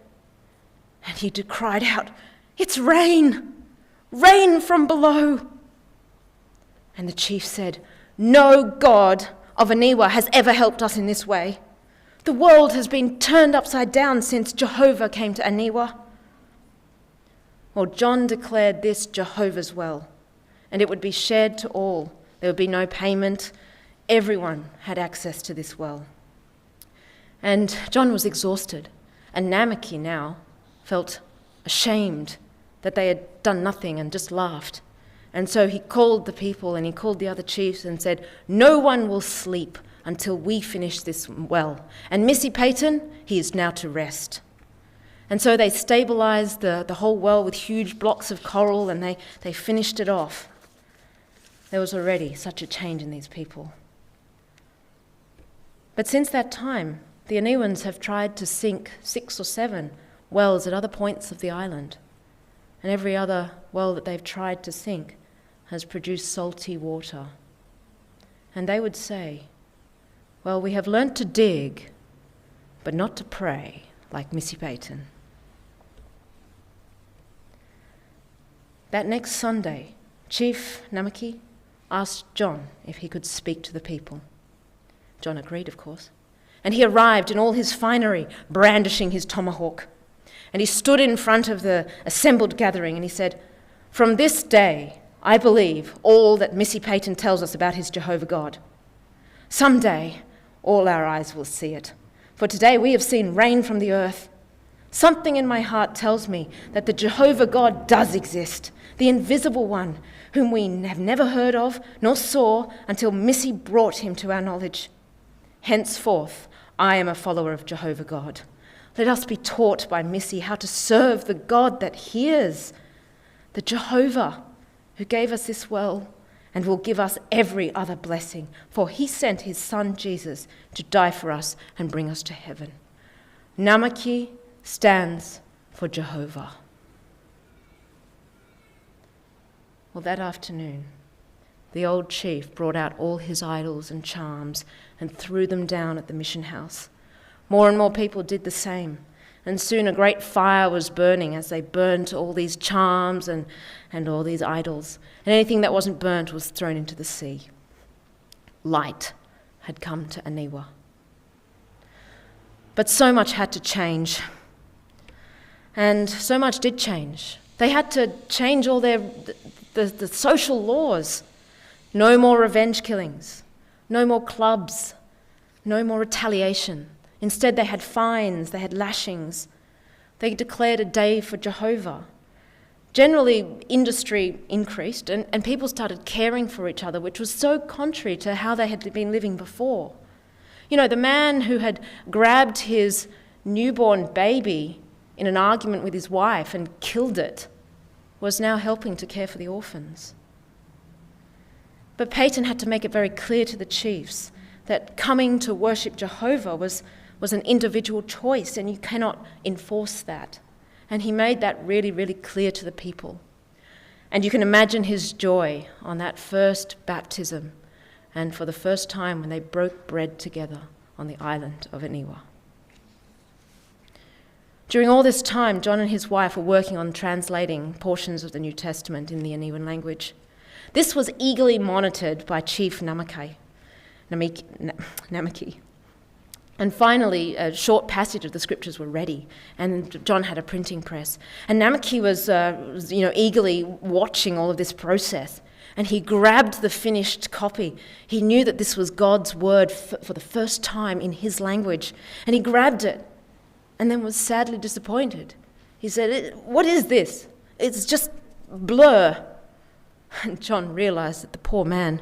and he cried out, "It's rain! Rain from below!" And the chief said, "No God of Aniwa has ever helped us in this way. The world has been turned upside down since Jehovah came to Aniwa." Well, John declared this Jehovah's well, and it would be shared to all. There would be no payment. Everyone had access to this well. And John was exhausted, and Namaki now felt ashamed that they had done nothing and just laughed. And so he called the people and he called the other chiefs and said, "No one will sleep until we finish this well. And Missy Payton, he is now to rest." And so they stabilized the whole well with huge blocks of coral, and they finished it off. There was already such a change in these people. But since that time, the Aniwans have tried to sink 6 or 7 wells at other points of the island. And every other well that they've tried to sink has produced salty water. And they would say, "Well, we have learnt to dig, but not to pray like Missy Payton." That next Sunday, Chief Namaki asked John if he could speak to the people. John agreed, of course. And he arrived in all his finery, brandishing his tomahawk. And he stood in front of the assembled gathering and he said, "From this day, I believe all that Missy Payton tells us about his Jehovah God. Someday, all our eyes will see it. For today we have seen rain from the earth. Something in my heart tells me that the Jehovah God does exist, the invisible one, whom we have never heard of nor saw until Missy brought him to our knowledge. Henceforth, I am a follower of Jehovah God. Let us be taught by Missy how to serve the God that hears, the Jehovah who gave us this well and will give us every other blessing, for he sent his son Jesus to die for us and bring us to heaven." Namaki stands for Jehovah. Well, that afternoon, the old chief brought out all his idols and charms and threw them down at the mission house. More and more people did the same, and soon a great fire was burning as they burnt all these charms and all these idols, and anything that wasn't burnt was thrown into the sea. Light had come to Aniwa. But so much had to change, and so much did change. They had to change all the social laws. No more revenge killings, no more clubs, no more retaliation. Instead, they had fines, they had lashings. They declared a day for Jehovah. Generally, industry increased and people started caring for each other, which was so contrary to how they had been living before. You know, the man who had grabbed his newborn baby in an argument with his wife and killed it was now helping to care for the orphans. But Peyton had to make it very clear to the chiefs that coming to worship Jehovah was an individual choice, and you cannot enforce that. And he made that really, really clear to the people. And you can imagine his joy on that first baptism and for the first time when they broke bread together on the island of Aniwa. During all this time, John and his wife were working on translating portions of the New Testament in the Aniwan language. This was eagerly monitored by Chief Namaki. And finally, a short passage of the scriptures were ready, and John had a printing press. And Namaki was eagerly watching all of this process, and he grabbed the finished copy. He knew that this was God's word for the first time in his language, and he grabbed it, and then was sadly disappointed. He said, "What is this? It's just blur." And John realized that the poor man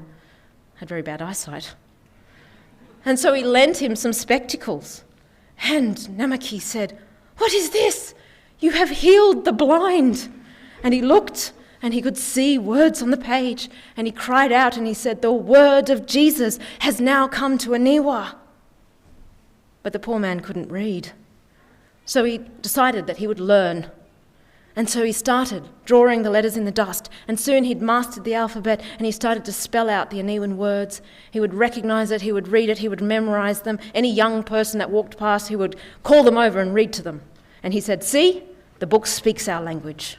had very bad eyesight. And so he lent him some spectacles. And Namaki said, "What is this? You have healed the blind." And he looked, and he could see words on the page. And he cried out, and he said, "The word of Jesus has now come to Aniwa." But the poor man couldn't read. So he decided that he would learn. And so he started drawing the letters in the dust, and soon he'd mastered the alphabet, and he started to spell out the Aniwan words. He would recognize it, he would read it, he would memorize them. Any young person that walked past, he would call them over and read to them. And he said, "See, the book speaks our language."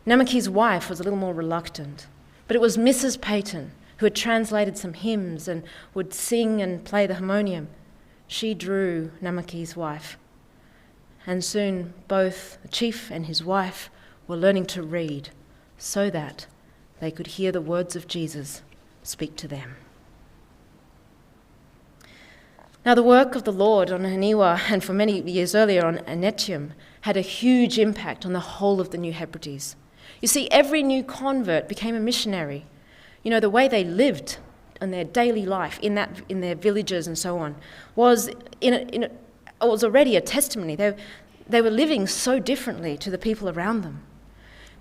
Namaki's wife was a little more reluctant, but it was Mrs. Peyton, who had translated some hymns and would sing and play the harmonium. She drew Namaki's wife. And soon both the chief and his wife were learning to read so that they could hear the words of Jesus speak to them. Now, the work of the Lord on Aniwa and for many years earlier on Anetium had a huge impact on the whole of the New Hebrides. You see, every new convert became a missionary. You know, the way they lived in their daily life, in their villages and so on, was already a testimony. They were living so differently to the people around them.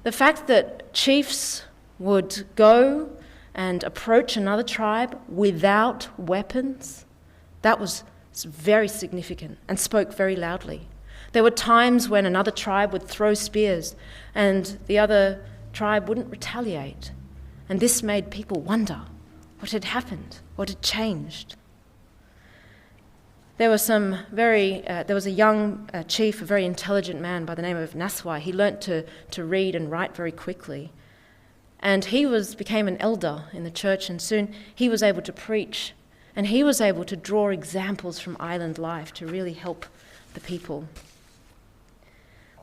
The fact that chiefs would go and approach another tribe without weapons, that was very significant and spoke very loudly. There were times when another tribe would throw spears and the other tribe wouldn't retaliate. And this made people wonder what had happened, what had changed. There was a young chief, a very intelligent man by the name of Naswai. He learnt to read and write very quickly. And he became an elder in the church, and soon he was able to preach. And he was able to draw examples from island life to really help the people.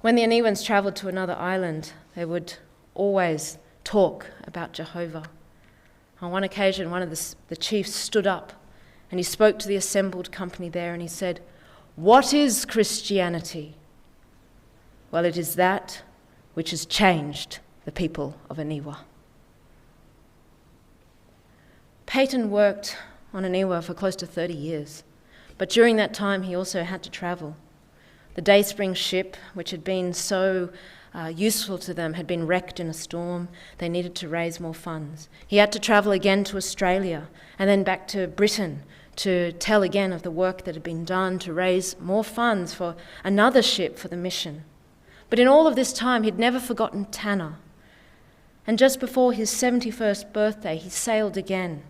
When the Aniwans travelled to another island, they would always talk about Jehovah. On one occasion, one of the chiefs stood up and he spoke to the assembled company there and he said, "What is Christianity? Well, it is that which has changed the people of Aniwa." Peyton worked on Aniwa for close to 30 years, but during that time he also had to travel. The Dayspring ship, which had been so useful to them, had been wrecked in a storm. They needed to raise more funds. He had to travel again to Australia and then back to Britain to tell again of the work that had been done to raise more funds for another ship for the mission. But in all of this time, he'd never forgotten Tanna. And just before his 71st birthday, he sailed again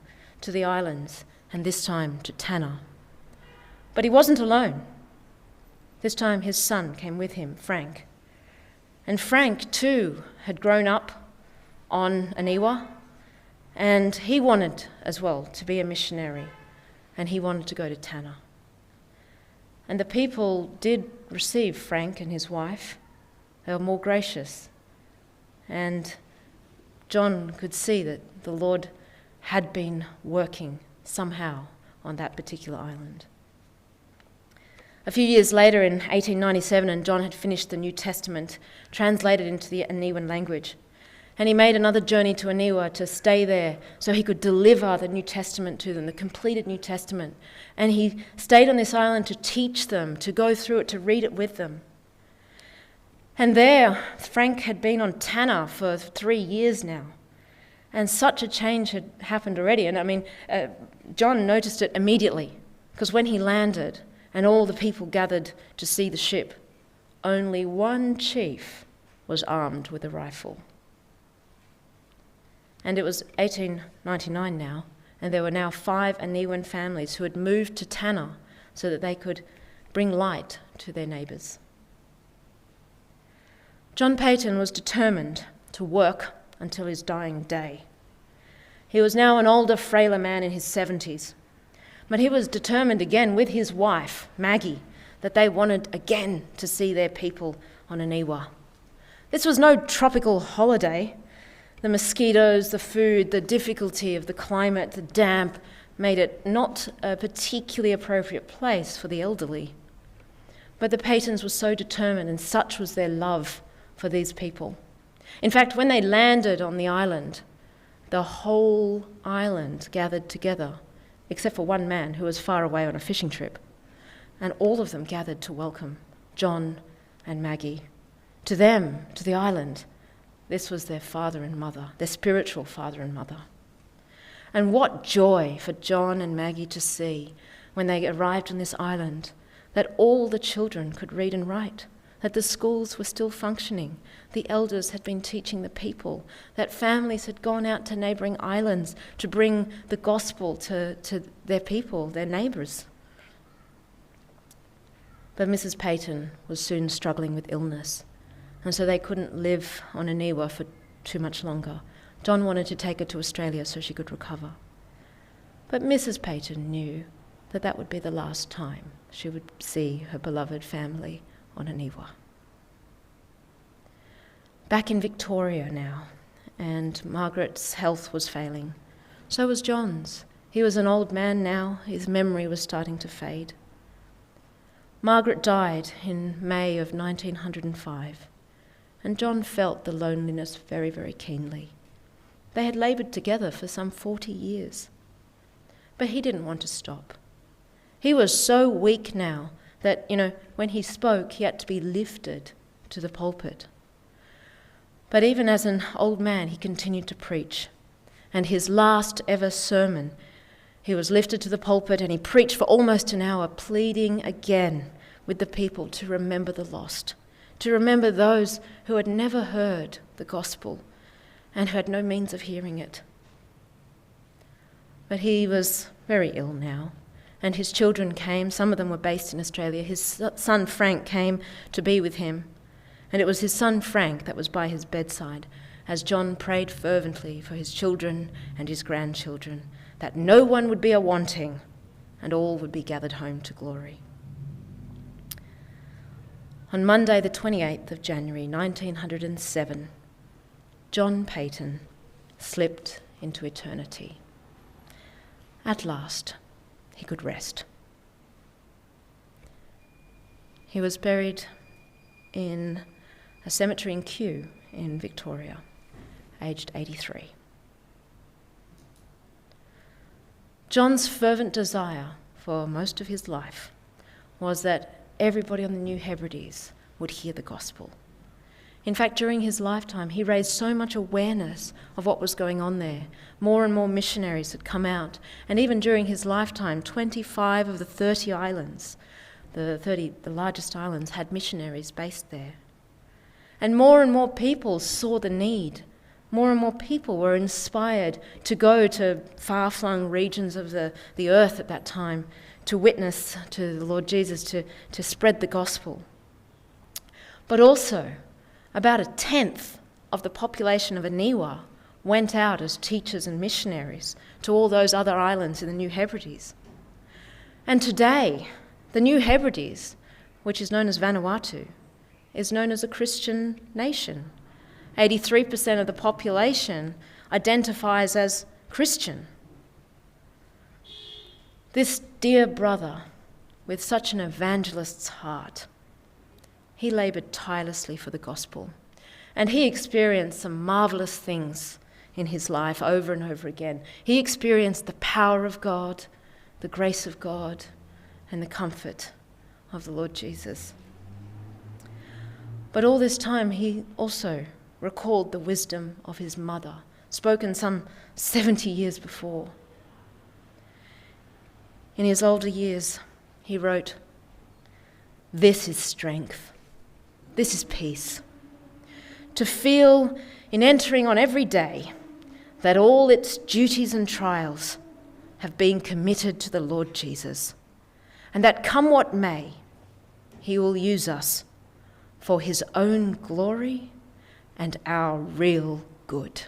to the islands, and this time to Tanna. But he wasn't alone. This time his son came with him, Frank. And Frank, too, had grown up on Aniwa, and he wanted as well to be a missionary, and he wanted to go to Tanna. And the people did receive Frank and his wife. They were more gracious. And John could see that the Lord had been working somehow on that particular island. A few years later, in 1897, and John had finished the New Testament, translated into the Aniwan language. And he made another journey to Aniwa to stay there so he could deliver the New Testament to them, the completed New Testament. And he stayed on this island to teach them, to go through it, to read it with them. And there, Frank had been on Tanna for 3 years now. And such a change had happened already. And John noticed it immediately, because when he landed and all the people gathered to see the ship, only one chief was armed with a rifle. And it was 1899 now, and there were now 5 Aniwan families who had moved to Tanna so that they could bring light to their neighbours. John Paton was determined to work until his dying day. He was now an older, frailer man in his 70s, but he was determined again with his wife, Maggie, that they wanted again to see their people on Aniwa. This was no tropical holiday. The mosquitoes, the food, the difficulty of the climate, the damp, made it not a particularly appropriate place for the elderly. But the Patons were so determined, and such was their love for these people. In fact, when they landed on the island, the whole island gathered together, except for one man who was far away on a fishing trip. And all of them gathered to welcome John and Maggie. To them, to the island, this was their father and mother, their spiritual father and mother. And what joy for John and Maggie to see when they arrived on this island, that all the children could read and write, that the schools were still functioning, the elders had been teaching the people, that families had gone out to neighbouring islands to bring the gospel to their people, their neighbours. But Mrs. Paton was soon struggling with illness, and so they couldn't live on Aniwa for too much longer. John wanted to take her to Australia so she could recover. But Mrs. Paton knew that that would be the last time she would see her beloved family on Aniwa. Back in Victoria now, and Margaret's health was failing. So was John's. He was an old man now. His memory was starting to fade. Margaret died in May of 1905, and John felt the loneliness very, very keenly. They had laboured together for some 40 years. But he didn't want to stop. He was so weak now that, when he spoke, he had to be lifted to the pulpit. But even as an old man, he continued to preach. And his last ever sermon, he was lifted to the pulpit and he preached for almost an hour, pleading again with the people to remember the lost, to remember those who had never heard the gospel and who had no means of hearing it. But he was very ill now, and his children came. Some of them were based in Australia. His son Frank came to be with him, and it was his son Frank that was by his bedside as John prayed fervently for his children and his grandchildren, that no one would be a-wanting and all would be gathered home to glory. On Monday the 28th of January 1907, John Paton slipped into eternity. At last, he could rest. He was buried in a cemetery in Kew in Victoria, aged 83. John's fervent desire for most of his life was that everybody on the New Hebrides would hear the gospel. In fact, during his lifetime, he raised so much awareness of what was going on there. More and more missionaries had come out, and even during his lifetime, 25 of the 30 islands, the largest islands, had missionaries based there. And more people saw the need. More and more people were inspired to go to far-flung regions of the earth at that time to witness to the Lord Jesus, to spread the gospel. But also, about 1/10 of the population of Aniwa went out as teachers and missionaries to all those other islands in the New Hebrides. And today, the New Hebrides, which is known as Vanuatu, is known as a Christian nation. 83% of the population identifies as Christian. This dear brother with such an evangelist's heart. He laboured tirelessly for the gospel, and he experienced some marvellous things in his life over and over again. He experienced the power of God, the grace of God, and the comfort of the Lord Jesus. But all this time he also recalled the wisdom of his mother, spoken some 70 years before. In his older years, he wrote, "This is strength. This is peace. To feel in entering on every day that all its duties and trials have been committed to the Lord Jesus, and that come what may, he will use us for his own glory and our real good."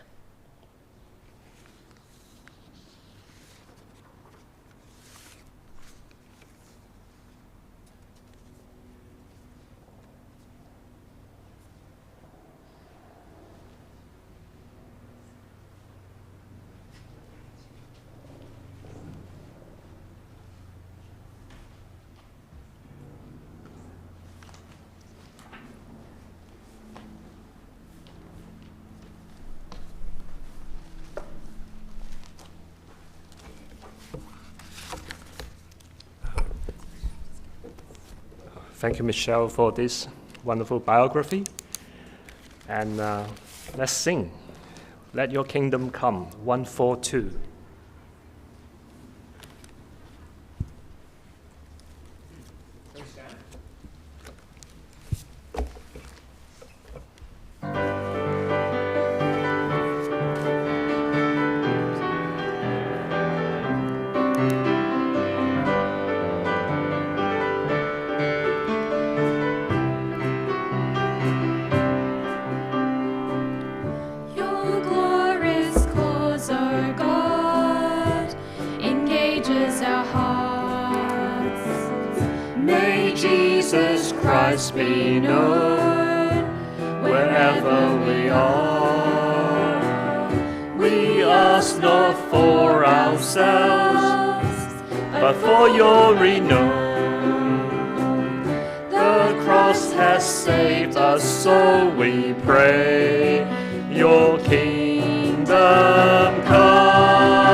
Thank you, Michelle, for this wonderful biography. And let's sing Let Your Kingdom Come, 142. Be known wherever we are. We ask not for ourselves, but for your renown. The cross has saved us, so we pray, your kingdom come.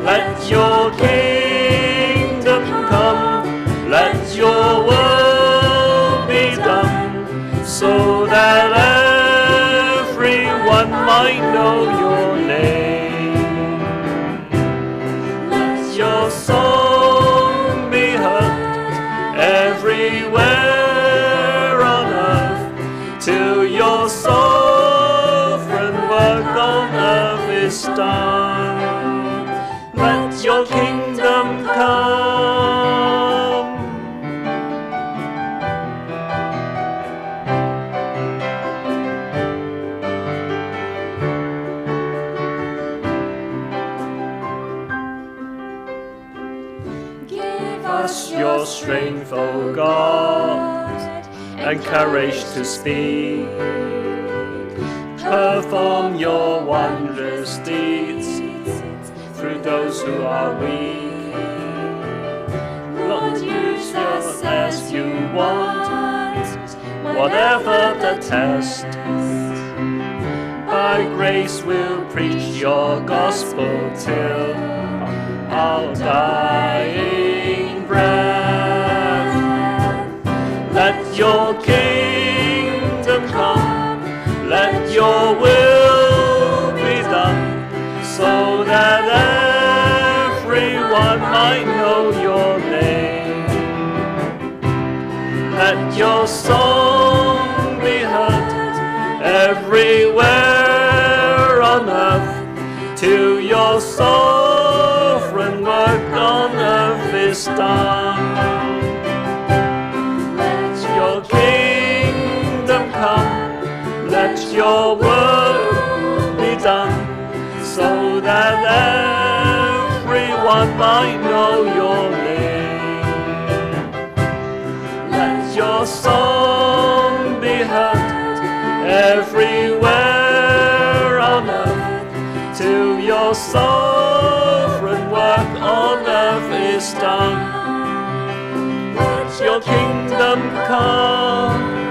Let your kingdom come, let your word so that everyone might know your name. Let your song be heard everywhere on earth, till your sovereign work on earth is done. Let your kingdom come. Your strength, O God, and courage to speak. Perform your wondrous deeds through those who are weak. Lord, use us as you want, whatever the test. By grace we'll preach your gospel till our dying breath. Let your kingdom come, let your will be done, so that everyone might know your name. Let your song be heard everywhere on earth, till your sovereign work on earth is done. Let your kingdom come, let your will be done, so that everyone might know your name. Let your song be heard everywhere on earth, till your sovereign work on earth is done. your kingdom come.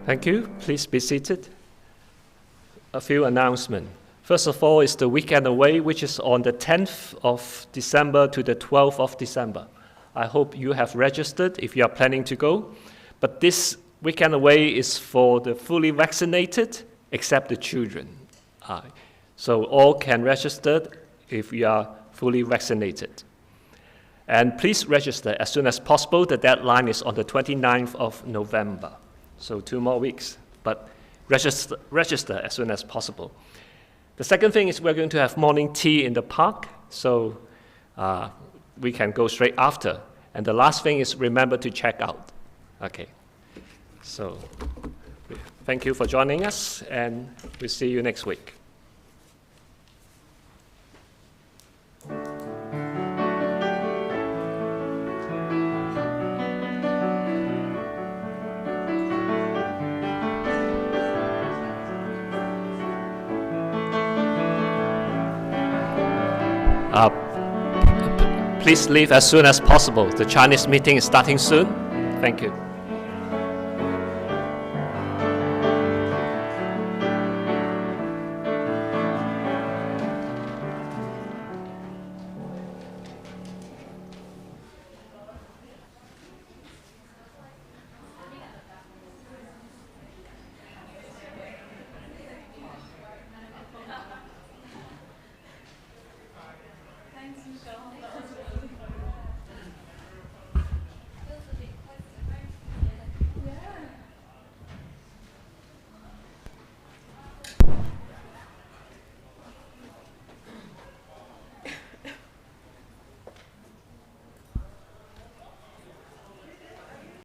Thank you. Please be seated. A few announcements. First of all is the weekend away, which is on the 10th of December to the 12th of December. I hope you have registered if you are planning to go. But this weekend away is for the fully vaccinated, except the children. So all can register if you are fully vaccinated. And please register as soon as possible. The deadline is on the 29th of November. So 2 more weeks, but register as soon as possible. The second thing is we're going to have morning tea in the park, so we can go straight after. And the last thing is remember to check out. Okay, so thank you for joining us, and we'll see you next week. Please leave as soon as possible. The Chinese meeting is starting soon. Thank you.